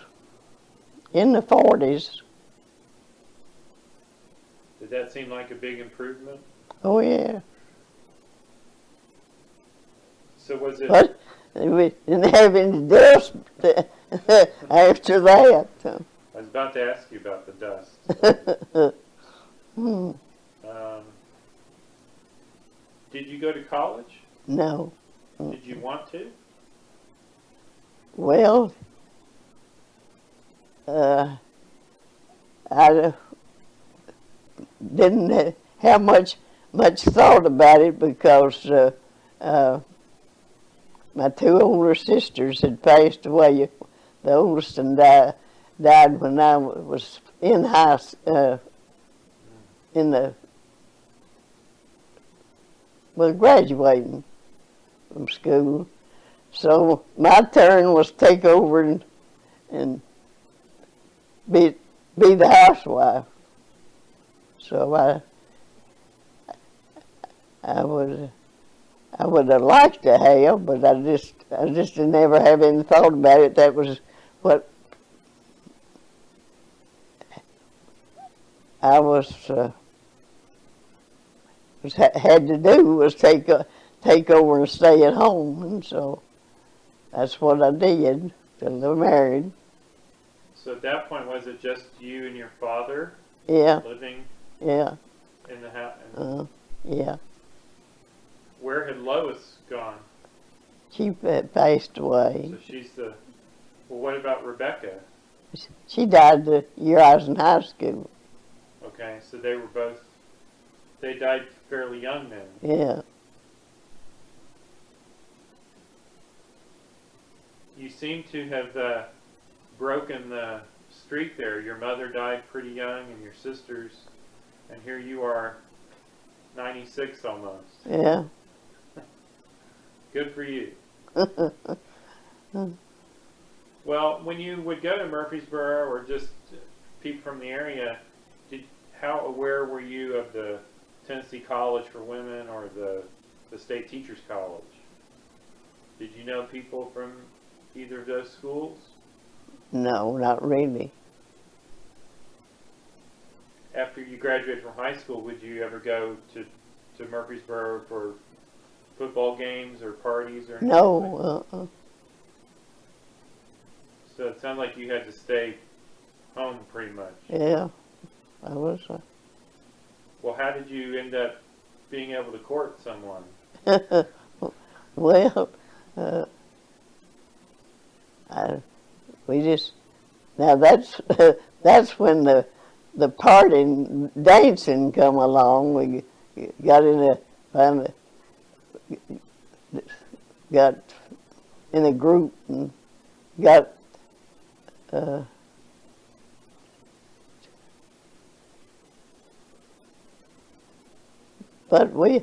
in the 40s. Did that seem like a big improvement? Oh, yeah. So was it? But we didn't have any dust after that. I was about to ask you about the dust. Hmm. Did you go to college? No. Did you want to? Well, I didn't have much thought about it because my two older sisters had passed away. The oldest one died when I was in graduating from school. So my turn was to take over and be the housewife. So I would have liked to have, but I just never have any thought about it. That was what I had to do, was take over and stay at home, and so that's what I did till I married. So at that point, was it just you and your father Yeah, living yeah, in the house? yeah. Where had Lois gone? She passed away. So she's the. Well, what about Rebecca? She died the year I was in high school. Okay, so they were both. They died fairly young then. Yeah. You seem to have broken the streak there. Your mother died pretty young, and your sisters, and here you are, 96 almost. Yeah. Good for you. Well, when you would go to Murfreesboro or just people from the area, how aware were you of the Tennessee College for Women or the State Teachers College? Did you know people from either of those schools? No, not really. After you graduated from high school, would you ever go to Murfreesboro for football games or parties or anything? No. So it sounds like you had to stay home pretty much. Yeah, I was. Well, how did you end up being able to court someone? Well, we just, now that's when the party dancing come along. We got in a, finally got in a group and got but we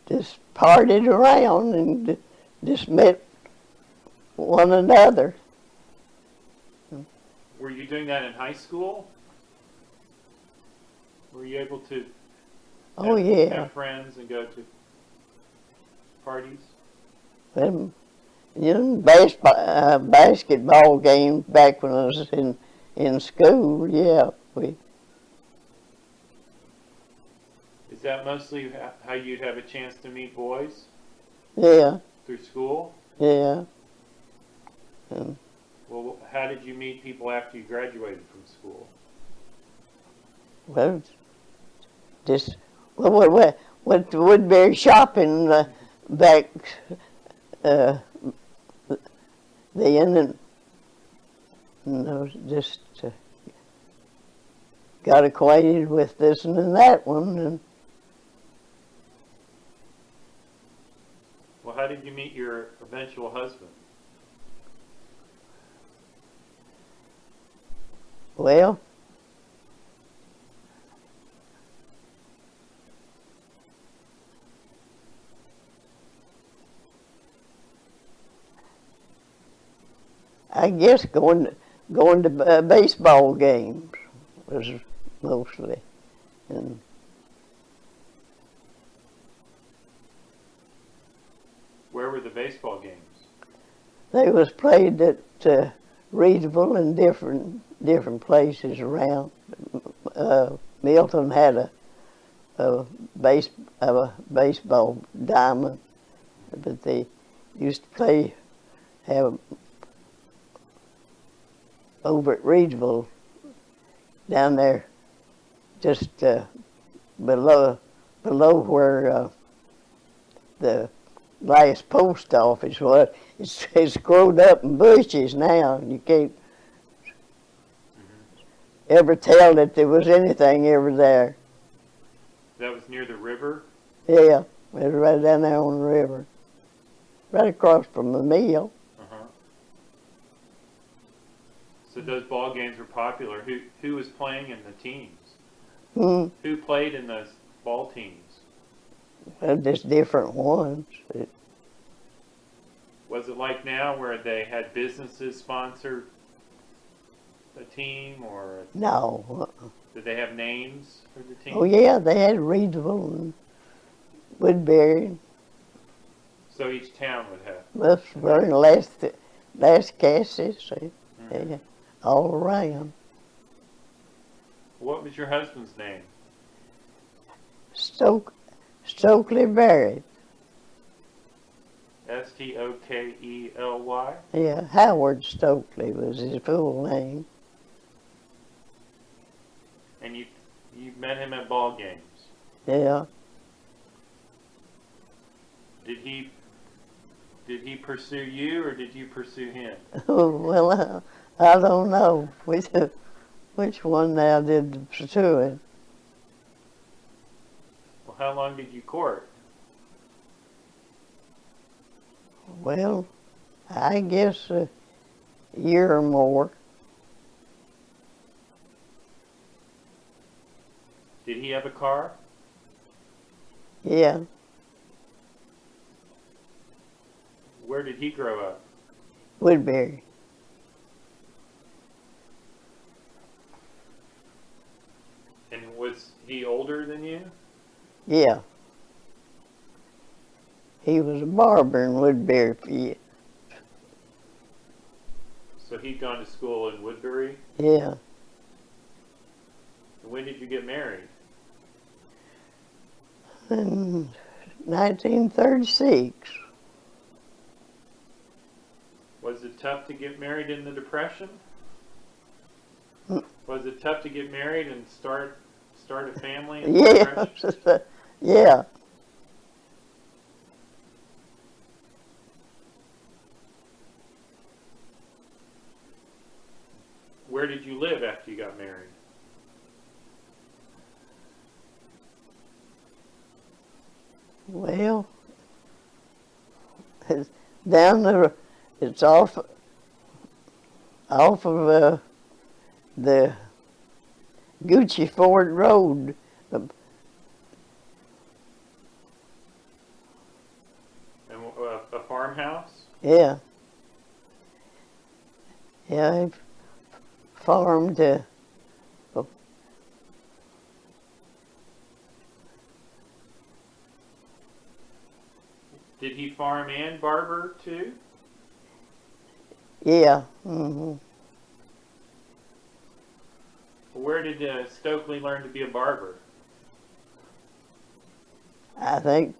just partied around and just met one another. Were you doing that in high school? Were you able to Oh have, yeah. have friends and go to parties? Well, you know, basketball games back when I was in school. Yeah, Is that mostly how you'd have a chance to meet boys yeah, through school? yeah. And Well, how did you meet people after you graduated from school? well, just went to Woodbury shopping back then, and I was just got acquainted with this and that one, and Well, how did you meet your eventual husband? well, I guess going to baseball games was mostly, and Where were the baseball games? they was played at Readyville and different places around. Milton had a baseball diamond, but they used to have over at Readyville down there, just below where the last post office was. It's grown up in bushes now. You can't ever tell that there was anything ever there. That was near the river? Yeah, it was right down there on the river, right across from the mill. Uh-huh. So those ball games were popular. Who was playing in the teams? Hmm. Who played in those ball teams? Well, just different ones. Was it like now where they had businesses sponsor a team, or No. did they have names for the team? Oh yeah, they had Readyville and Woodbury. So each town would have. That's very last Cassis, yeah, all around. What was your husband's name? Stokely Barrett. Stokley? Yeah, Howard Stokely was his full name. And you met him at ball games. Yeah. Did he pursue you, or did you pursue him? Well, I don't know which one now did the pursuing. Well, how long did you court? Well, I guess a year or more. Did he have a car? Yeah. Where did he grow up? Woodbury. And was he older than you? Yeah. He was a barber in Woodbury for years. So he'd gone to school in Woodbury? Yeah. When did you get married? In 1936. Was it tough to get married in the Depression? Was it tough to get married and start a family in the Yeah. Depression? Yeah. where did you live after you got married? Well, it's down there, it's off of the Gucci Ford Road. And a farmhouse? Yeah. Yeah, I farmed. Did he farm and barber too? Yeah. Hmm. Where did Stokely learn to be a barber? I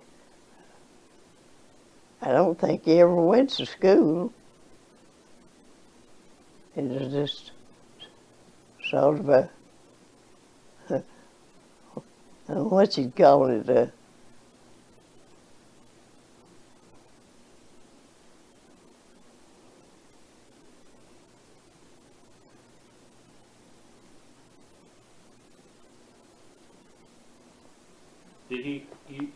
don't think he ever went to school. It was just sort of a, I don't know what you'd call it, Did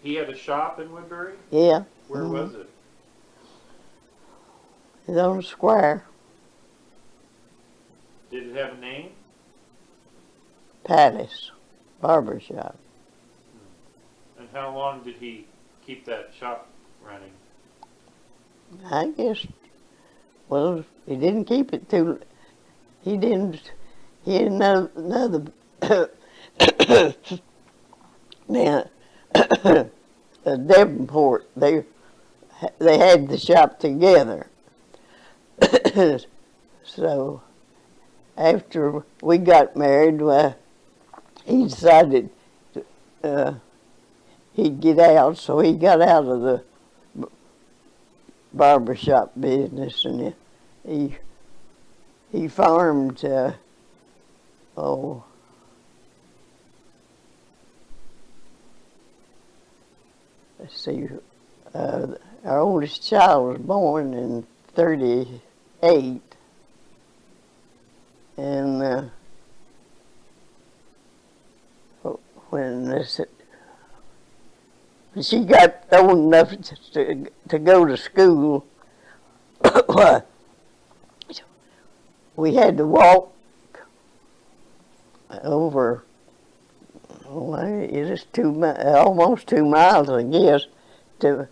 he had a shop in Woodbury? yeah. Where Mhm. was it? It's on the square, Did it have a name? Palace, barber shop. And how long did he keep that shop running? I guess, well, he didn't keep it too, he had another, now, Devonport, they had the shop together. So after we got married, he decided he'd get out, so he got out of the barbershop business, and he farmed. Let's see. Our oldest child was born in '38, and when she got old enough to go to school, we had to walk over. Oh, it is almost 2 miles, I guess, to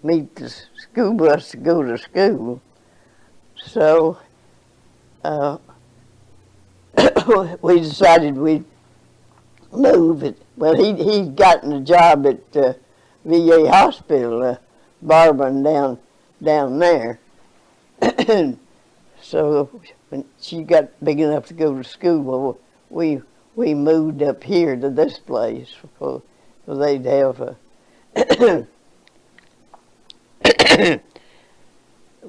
meet the school bus to go to school. So we decided we'd move it. Well, he'd gotten a job at VA hospital, barbering down there. So when she got big enough to go to school, well, we moved up here to this place so they'd have a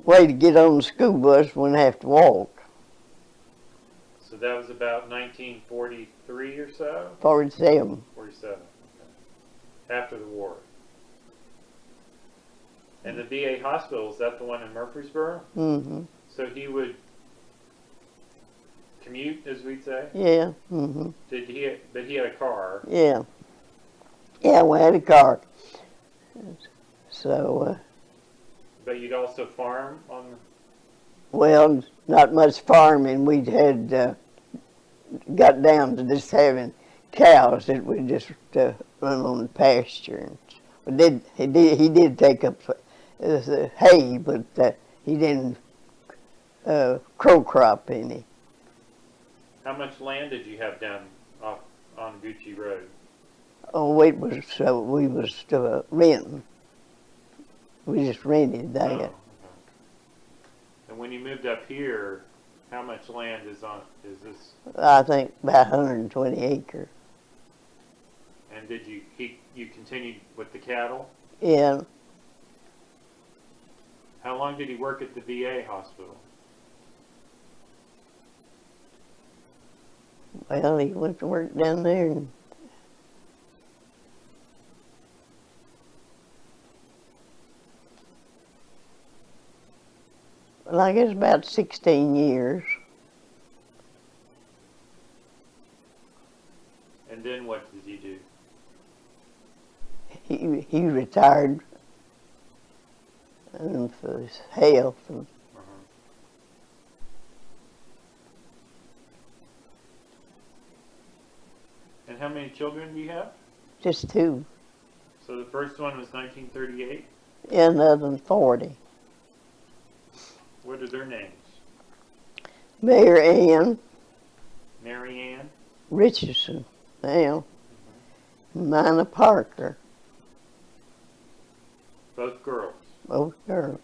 way to get on the school bus, wouldn't have to walk. So that was about 1943 or so? 47. 47. Okay. After the war. And the VA hospital, is that the one in Murfreesboro? Mm-hmm. So he would commute, as we'd say? Yeah. Mm-hmm. But he had a car. Yeah. Yeah, we had a car. So, But you'd also farm on well, not much farming. We'd had got down to just having cows that we just run on the pasture. And he did take up hay, but he didn't crow crop any. How much land did you have down off on Gucci Road? Oh, we was renting. We just rented that. Oh, okay. And when you moved up here, how much land is this? I think about 120 acres. And did you continued with the cattle? Yeah. How long did he work at the VA hospital? Well, he went to work down there, and well, I guess about 16 years. he retired and for his health. And And how many children do you have? just two, So the first one was 1938. and other than 40. What are their names? Mary Ann Mary Ann. Richardson, now, Mina Parker, Both girls. both girls.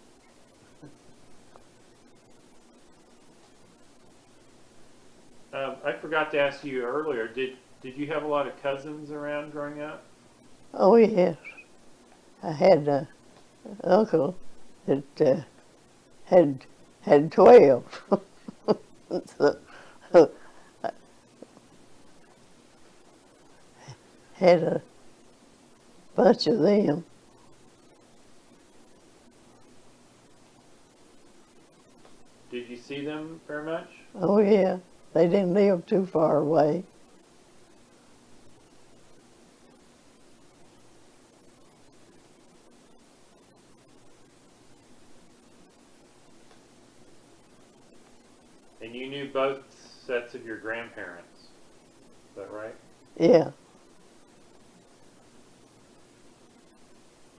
I forgot to ask you earlier. Did you have a lot of cousins around growing up? Oh yes, I had an uncle that had 12. So, had a bunch of them. Did you see them very much? Oh yeah, they didn't live too far away. And you knew both sets of your grandparents. Is that right? Yeah.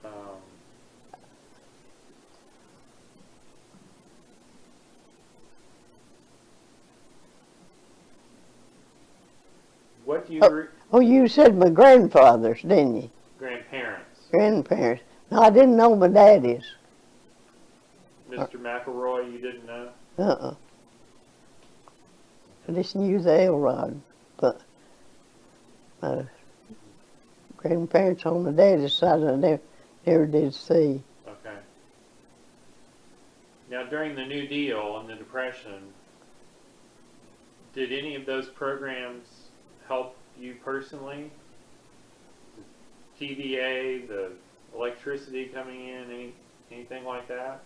Um, what do you Oh, you said my grandfathers, didn't you? grandparents? Grandparents. No, I didn't know my daddy's. Mr. McElroy, you didn't know? Uh-uh. I just knew the Elrod, but my grandparents on my daddy's side I never did see. Okay. Now, during the New Deal and the Depression, did any of those programs help you personally? The TVA, the electricity coming in, anything like that?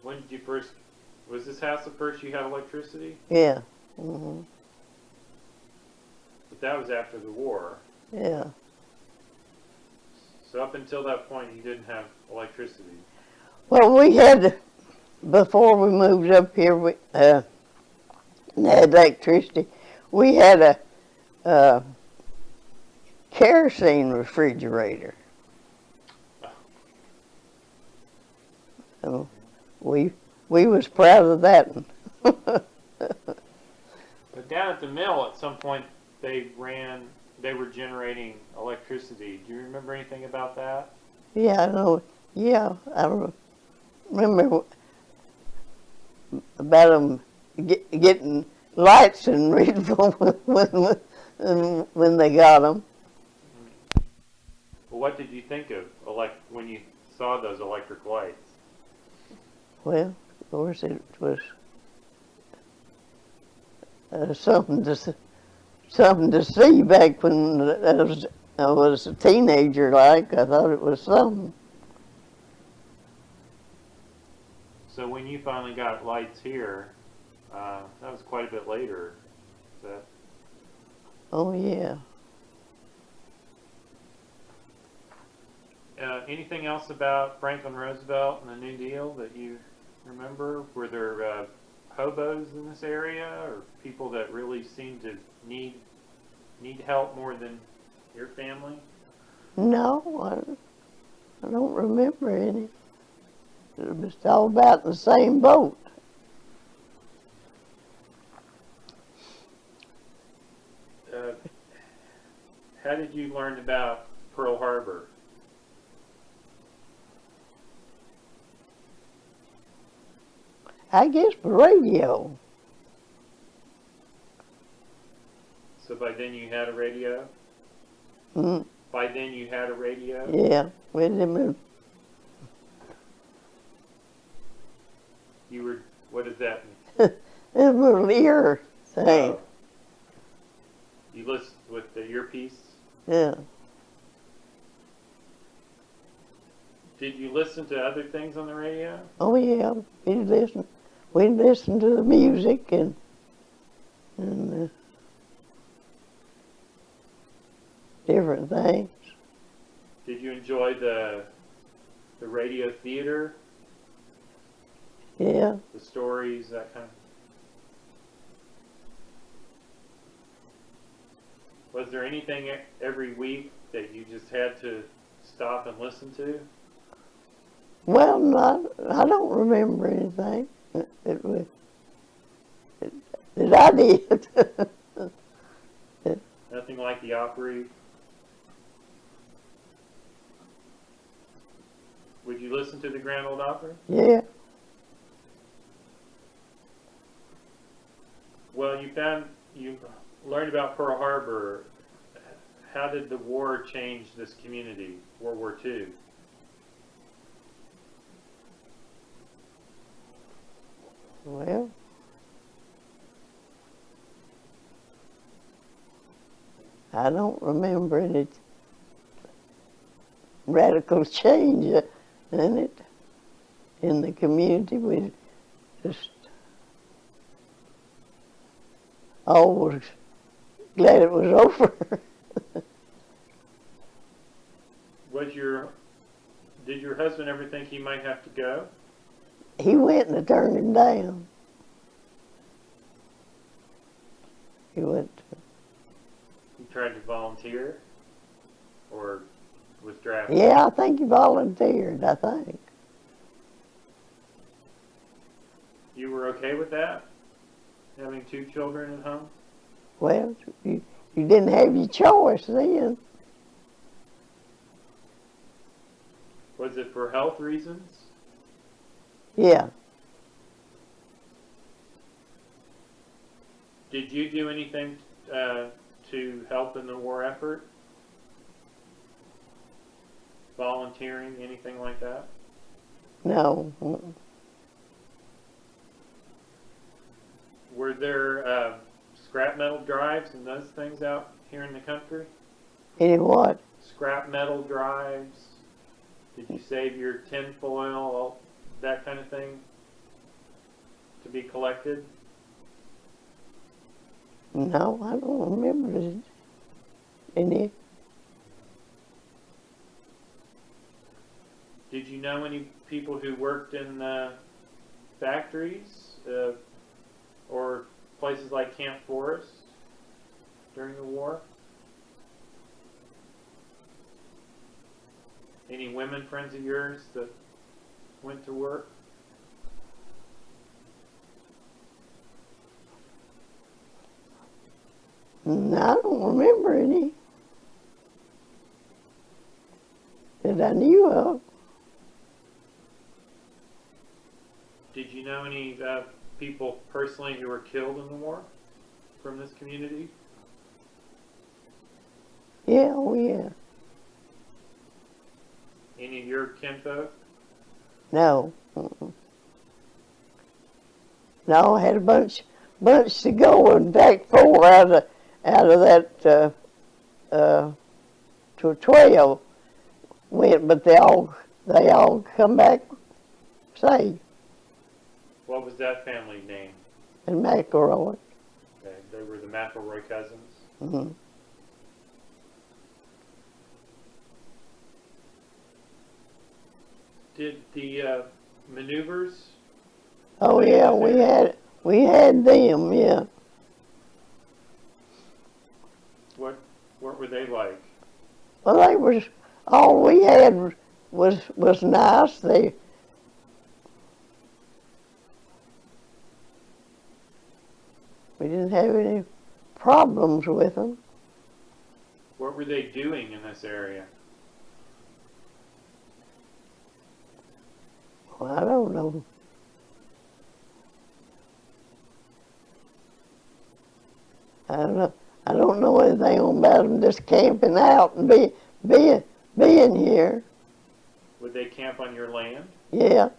When did you first, was this house the first you had electricity? Yeah. Hmm. But that was after the war. Yeah. So up until that point, you didn't have electricity. Well, we had, before we moved up here, we had electricity. We had a kerosene refrigerator. So we was proud of that. But down at the mill, at some point, they were generating electricity. Do you remember anything about that? Yeah, I know. Yeah, I remember about them getting lights in Readyville when they got them. Well, what did you think of when you saw those electric lights? Well, of course, it was something to see back when I was a teenager. Like I thought it was something. So when you finally got lights here, that was quite a bit later. Is that, Oh yeah. anything else about Franklin Roosevelt and the New Deal that you remember? Were there hobos in this area, or people that really seemed to need help more than your family? No, I don't remember any. It was all about the same boat. How did you learn about Pearl Harbor? I guess the radio. So by then you had a radio? Mm, By then you had a radio? yeah, with them. You were, what does that mean? A little ear thing. Oh. You listened with the earpiece? Yeah. Did you listen to other things on the radio? Oh yeah. We listened to the music and different things. Did you enjoy the radio theater, Yeah. the stories, that kind of? Was there anything every week that you just had to stop and listen to? Well, I don't remember anything. That I did. Nothing like the Opry? Would you listen to the Grand Ole Opry? Yeah. Well, you learned about Pearl Harbor. How did the war change this community, World War II? Well, I don't remember any radical change in it, in the community. We just all was glad it was over. Did your husband ever think he might have to go? He went and turned him down. He went. He tried to volunteer, or was drafted? Yeah, I think he volunteered, I think. You were okay with that? Having 2 children at home? Well, you didn't have your choice then. Was it for health reasons? Yeah. Did you do anything to help in the war effort? Volunteering, anything like that? No. Were there scrap metal drives and those things out here in the country? Any what? Scrap metal drives? Did you save your tin foil, that kind of thing, to be collected? No, I don't remember any. Did you know any people who worked in factories or places like Camp Forest during the war? Any women friends of yours that went to work? No, I don't remember any that I knew of. Did you know any people personally who were killed in the war from this community? Yeah, oh yeah. Any of your kinfolk? No. No, I had a bunch to go. In fact, 4 out of that to 12 went, but they all come back safe. What was that family name? And McElroy. Okay, they were the McElroy cousins. Mm-hmm. Did the maneuvers? Oh yeah, we had them. Yeah. What were they like? Well, they was all we had was nice. We didn't have any problems with them. What were they doing in this area? Well, I don't know. I don't know anything about them just camping out and being here. Would they camp on your land? Yeah.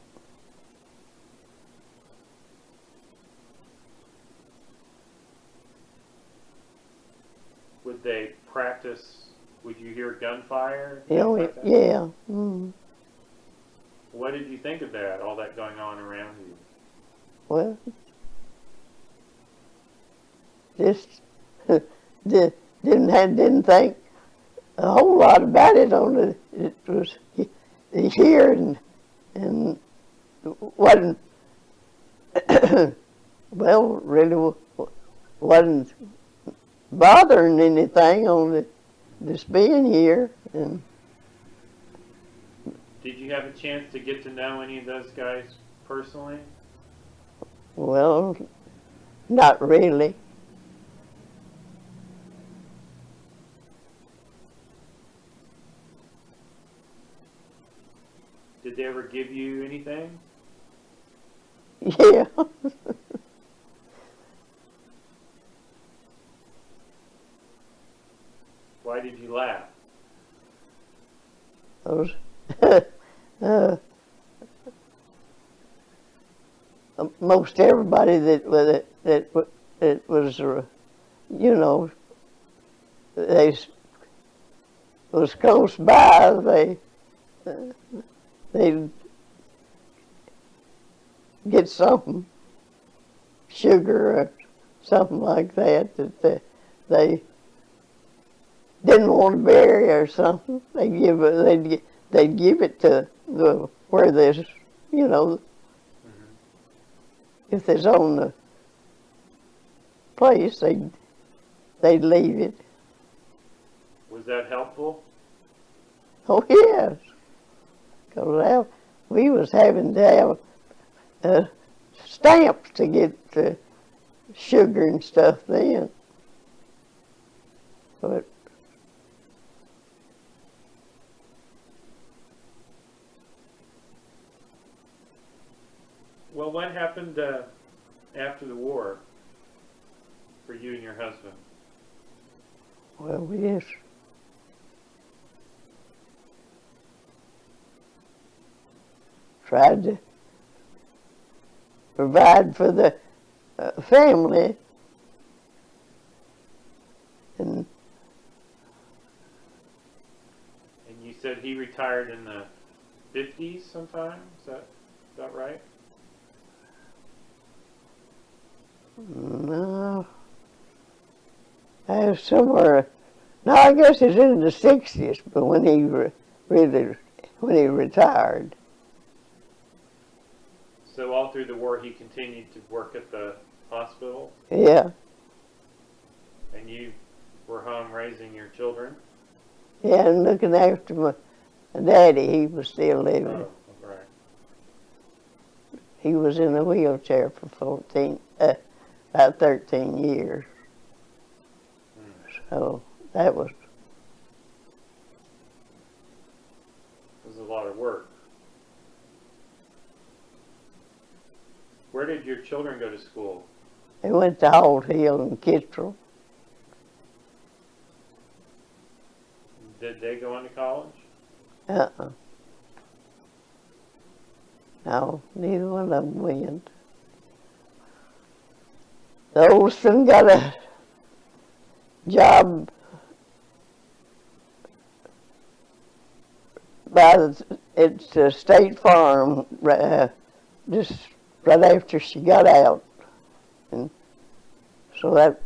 Would they practice? Would you hear gunfire? Yeah. Things like that? Yeah. Mm. What did you think of that? All that going on around you? Well, just didn't think a whole lot about it on the, it was here and wasn't, well, really wasn't bothering anything on the, this being here. And Did you have a chance to get to know any of those guys personally? well, not really. Did they ever give you anything? Yeah. Why did you laugh? Those, uh, most everybody that was, you know, they was close by. They'd get something, sugar or something like that they didn't want to bury or something. They'd give it to the where there's, you know, if there's on the place, they'd leave it. Was that helpful? Oh yes, because we was having to have stamps to get the sugar and stuff then. But Well, what happened after the war for you and your husband? well, we just tried to provide for the family, and And you said he retired in the 50s sometime? Is that right? no, I was somewhere. No, I guess it's in the 60s, but when he when he retired. So all through the war he continued to work at the hospital Yeah, and you were home raising your children? yeah, and looking after my daddy, he was still living. Oh, right. He was in a wheelchair for about 13 years. So that was, It was a lot of work. Where did your children go to school? they went to Holt Hill and Kittrell. Did they go on to college? Uh-uh. No, neither one of them went. The oldest one got a job it's a State Farm, just right after she got out. And so that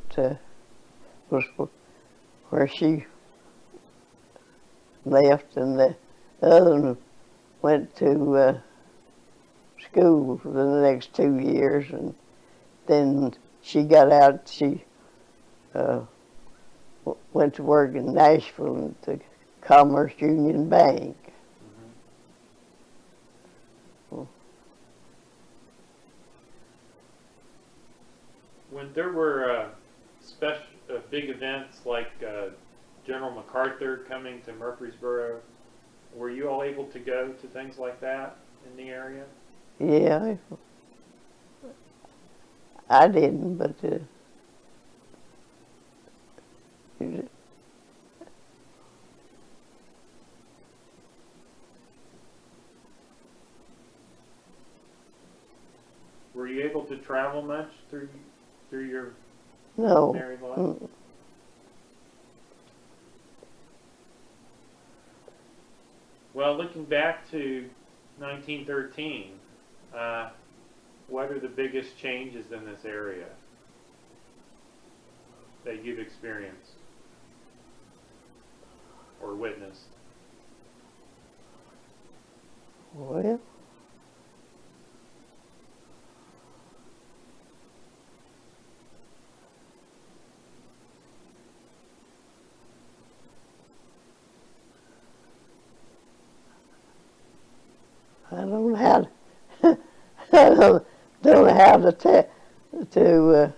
was where she left, and the other one went to school for the next 2 years, and then she got out. She went to work in Nashville at the Commerce Union Bank. When there were special big events like General MacArthur coming to Murfreesboro, were you all able to go to things like that in the area? Yeah, I didn't, but Were you able to travel much through your no. married life? Mm. Well, looking back to 1913, what are the biggest changes in this area that you've experienced? or witnessed? Well, I don't know how to, I don't know how to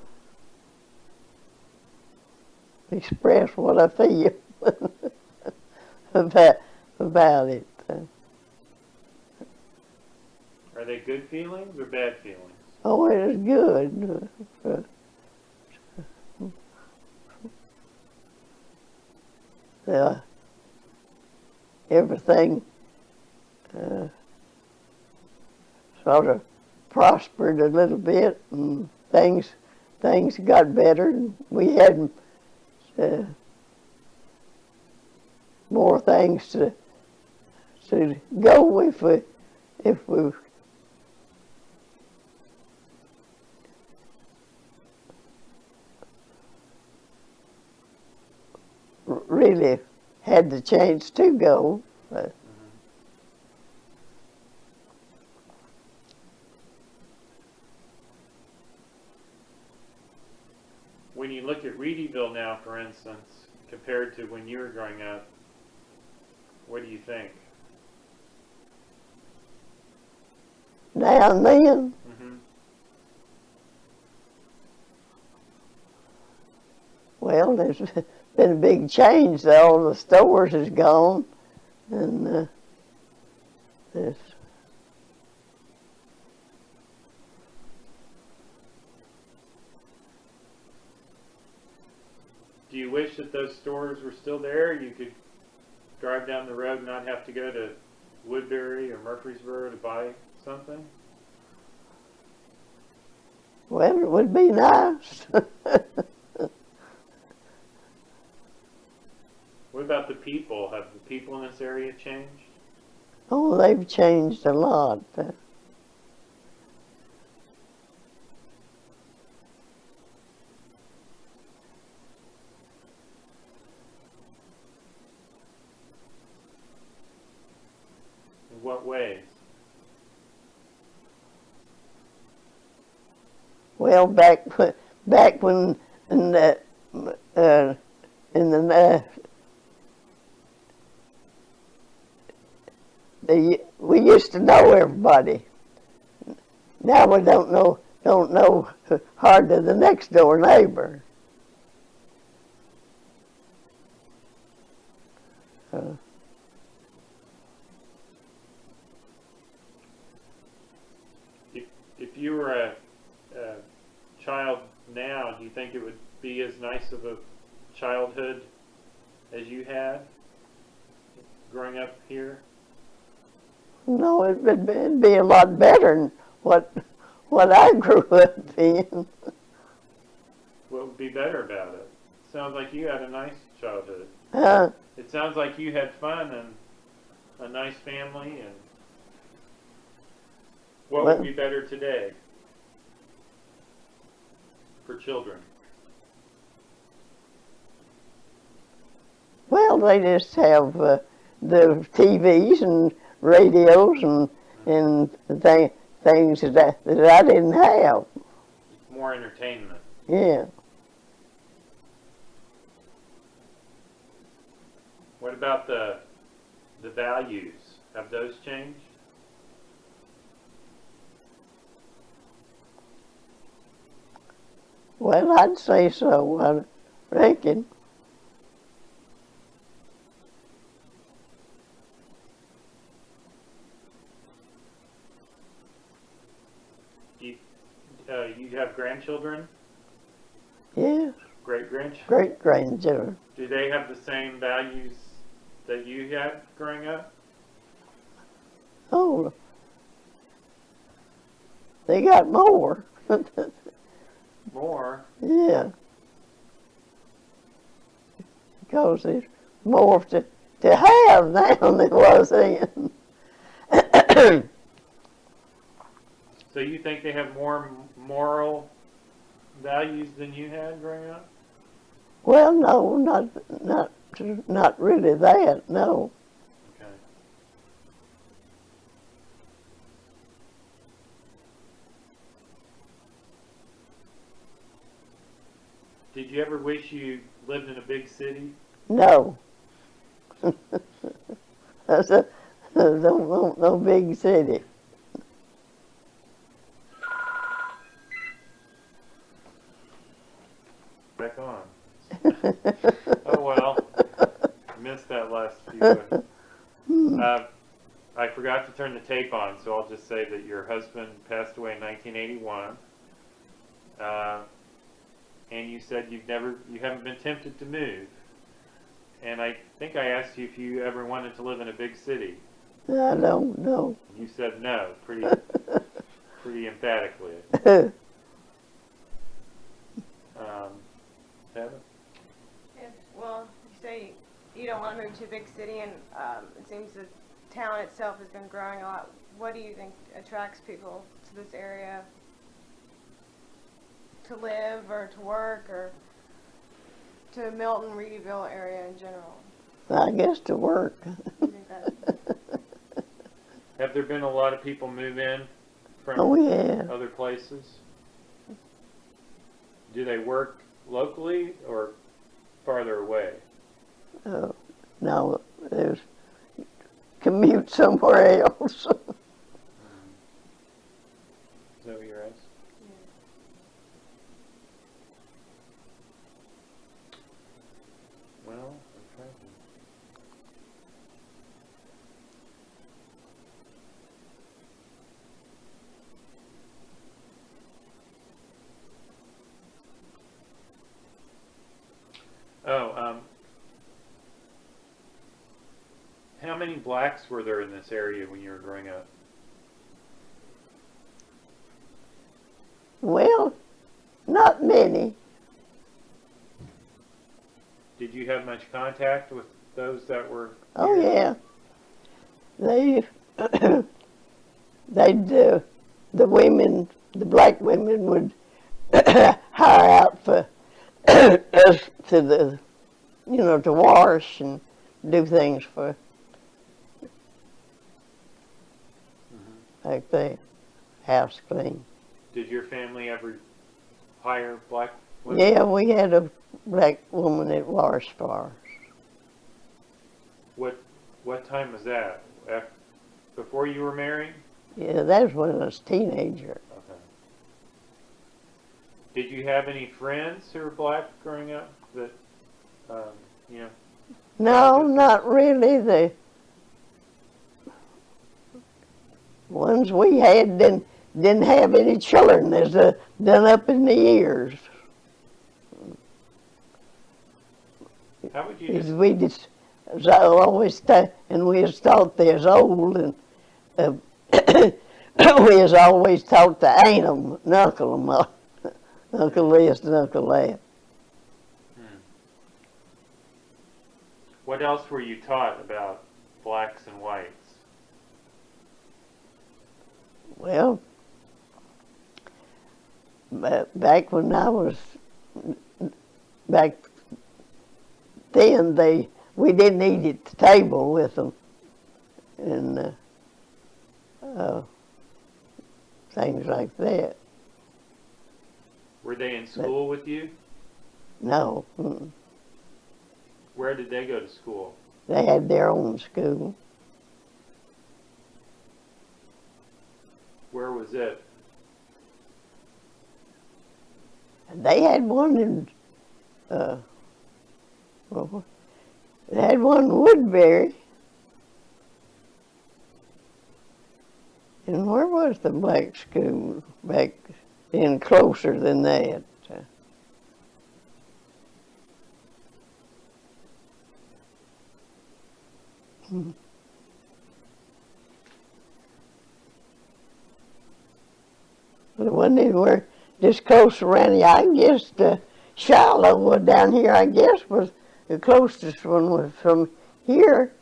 express what I feel about it. Are they good feelings or bad feelings? Oh, it is good. Everything sort of prospered a little bit, and things got better. And we had more things to go if we really had the chance to go. When you look at Readyville now, for instance, compared to when you were growing up, what do you think? Now and then, Mm-hmm. well, there's been a big change. All the stores is gone, and there's Do you wish that those stores were still there? You could drive down the road and not have to go to Woodbury or Murfreesboro to buy something? well, it would be nice. What about the people? Have the people in this area changed? Oh, they've changed a lot. In what ways? Well, back when in the we used to know everybody. Now we don't know hardly the next door neighbor. If you were a child now, do you think it would be as nice of a childhood as you had growing up here? No, it'd be a lot better than what I grew up in. What would be better about it? Sounds like you had a nice childhood. It sounds like you had fun and a nice family. And what would be better today for children? Well, they just have the TVs and radios and things that I didn't have. More entertainment. Yeah. What about the values? Have those changed? Well, I'd say so, I reckon. You have grandchildren? Yes, Great-grandchildren? great-grandchildren. Do they have the same values that you had growing up? Oh, they got more. More? Yeah. Because there's more to have now than there was then. So you think they have more moral values than you had growing up? Well, no, not not really that, no. Okay. Did you ever wish you lived in a big city? No. I said, don't want no big city. Back on. Oh well, missed that last few. I forgot to turn the tape on, so I'll just say that your husband passed away in 1981, and you said you haven't been tempted to move. And I think I asked you if you ever wanted to live in a big city. I don't know. You said no, pretty emphatically. Heather? Well, you say you don't want to move to a big city, and it seems the town itself has been growing a lot. What do you think attracts people to this area to live or to work, or to Milton, Readyville area in general? I guess to work. You think that? Have there been a lot of people move in from Oh, yeah. other places? Do they work locally or farther away? No, there's commute somewhere else. Is that what you're asking? Well, I'm trying to. Oh, how many blacks were there in this area when you were growing up? Well, not many. Did you have much contact with those that were Oh, here? yeah. The women, the black women would hire out for us to the, to wash and do things for, like the house clean. Did your family ever hire black women? Yeah, we had a black woman that washed for us. What time was that? Before you were married? Yeah, that was when I was a teenager. Okay. Did you have any friends who were black growing up that, No, not really. The ones we had didn't have any children. There's done up in the years. how would you Is just, we just was always and we was taught they was old, and we was always taught to ain't 'em, knuckle 'em up, knuckle this, knuckle that. what else were you taught about blacks and whites? Well, back when I was back then, we didn't eat at the table with them, and things like that. Were they in school with you? No, Where did they go to school? they had their own school. Where was it? They had one in, they had one in Woodbury. And where was the black school back then, closer than that? But it wasn't anywhere just close around here. I guess Shiloh down here, I guess, was the closest one was from here.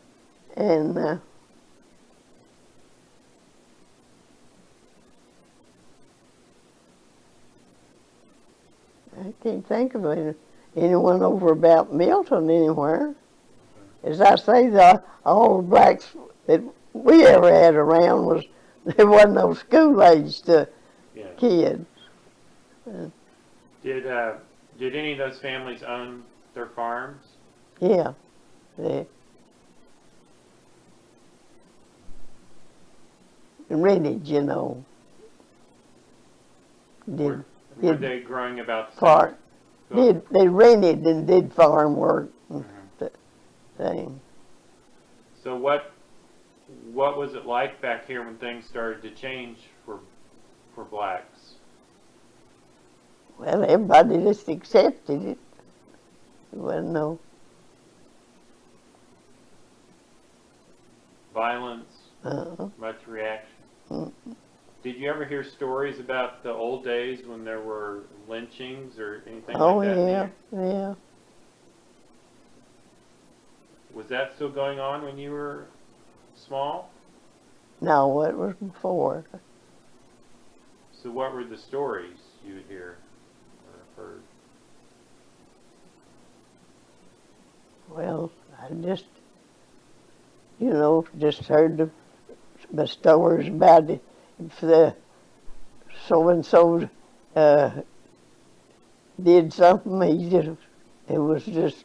And I can't think of anyone over about Milton anywhere. as I say, all the blacks that we ever had around was, there wasn't no school-aged Yeah. kids. Did any of those families own their farms? Yeah, they rented, you know. Were Did they growing about the PARQ. same? They rented and did farm work and thing. So what was it like back here when things started to change for blacks? Well, everybody just accepted it. There wasn't no, Violence, uh, much reaction. mm. Did you ever hear stories about the old days when there were lynchings or anything Oh, like that? yeah, yeah. Was that still going on when you were small? No, it was before. So what were the stories you would hear or heard? Well, I just, you know, just heard the stories about it. If the so-and-so did something, it was just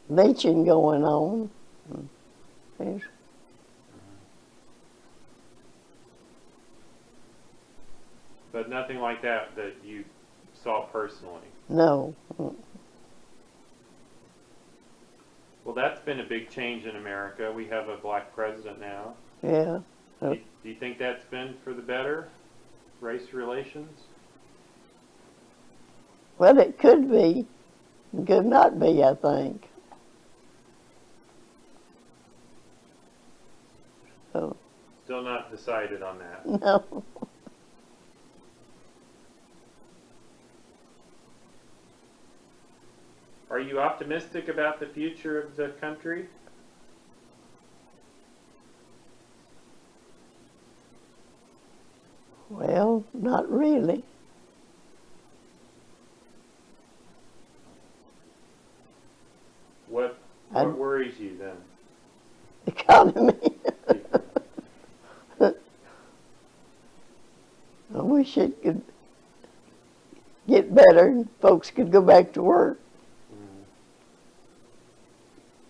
lynching going on. Yes. But nothing like that you saw personally. No. Well, that's been a big change in America. We have a black president now. Yeah. Do you think that's been for the better, race relations? Well, it could be. It could not be, I think. So, Still not decided on that. no. Are you optimistic about the future of the country? Well, not really. What worries you then? Economy. I wish it could get better and folks could go back to work.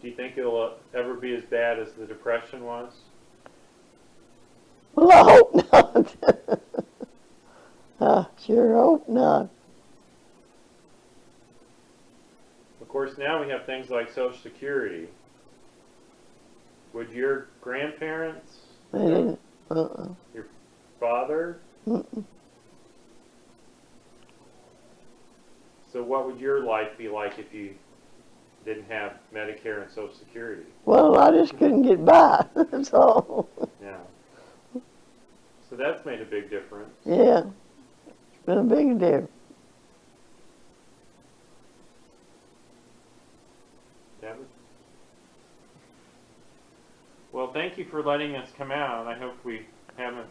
Do you think it'll ever be as bad as the Depression was? Well, I hope not. I sure hope not. Of course, now we have things like Social Security. Would your grandparents, They didn't. your father? Mm-mm. So what would your life be like if you didn't have Medicare and Social Security? Well, I just couldn't get by. That's all. Yeah. So that's made a big difference. Yeah. It's been a big deal. Yeah. Well, thank you for letting us come out. I hope we haven't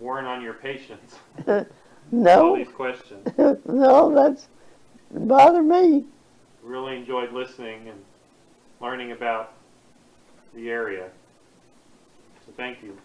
worn on your patience. All No. these questions. No, that's bother me. Really enjoyed listening and learning about the area. So thank you.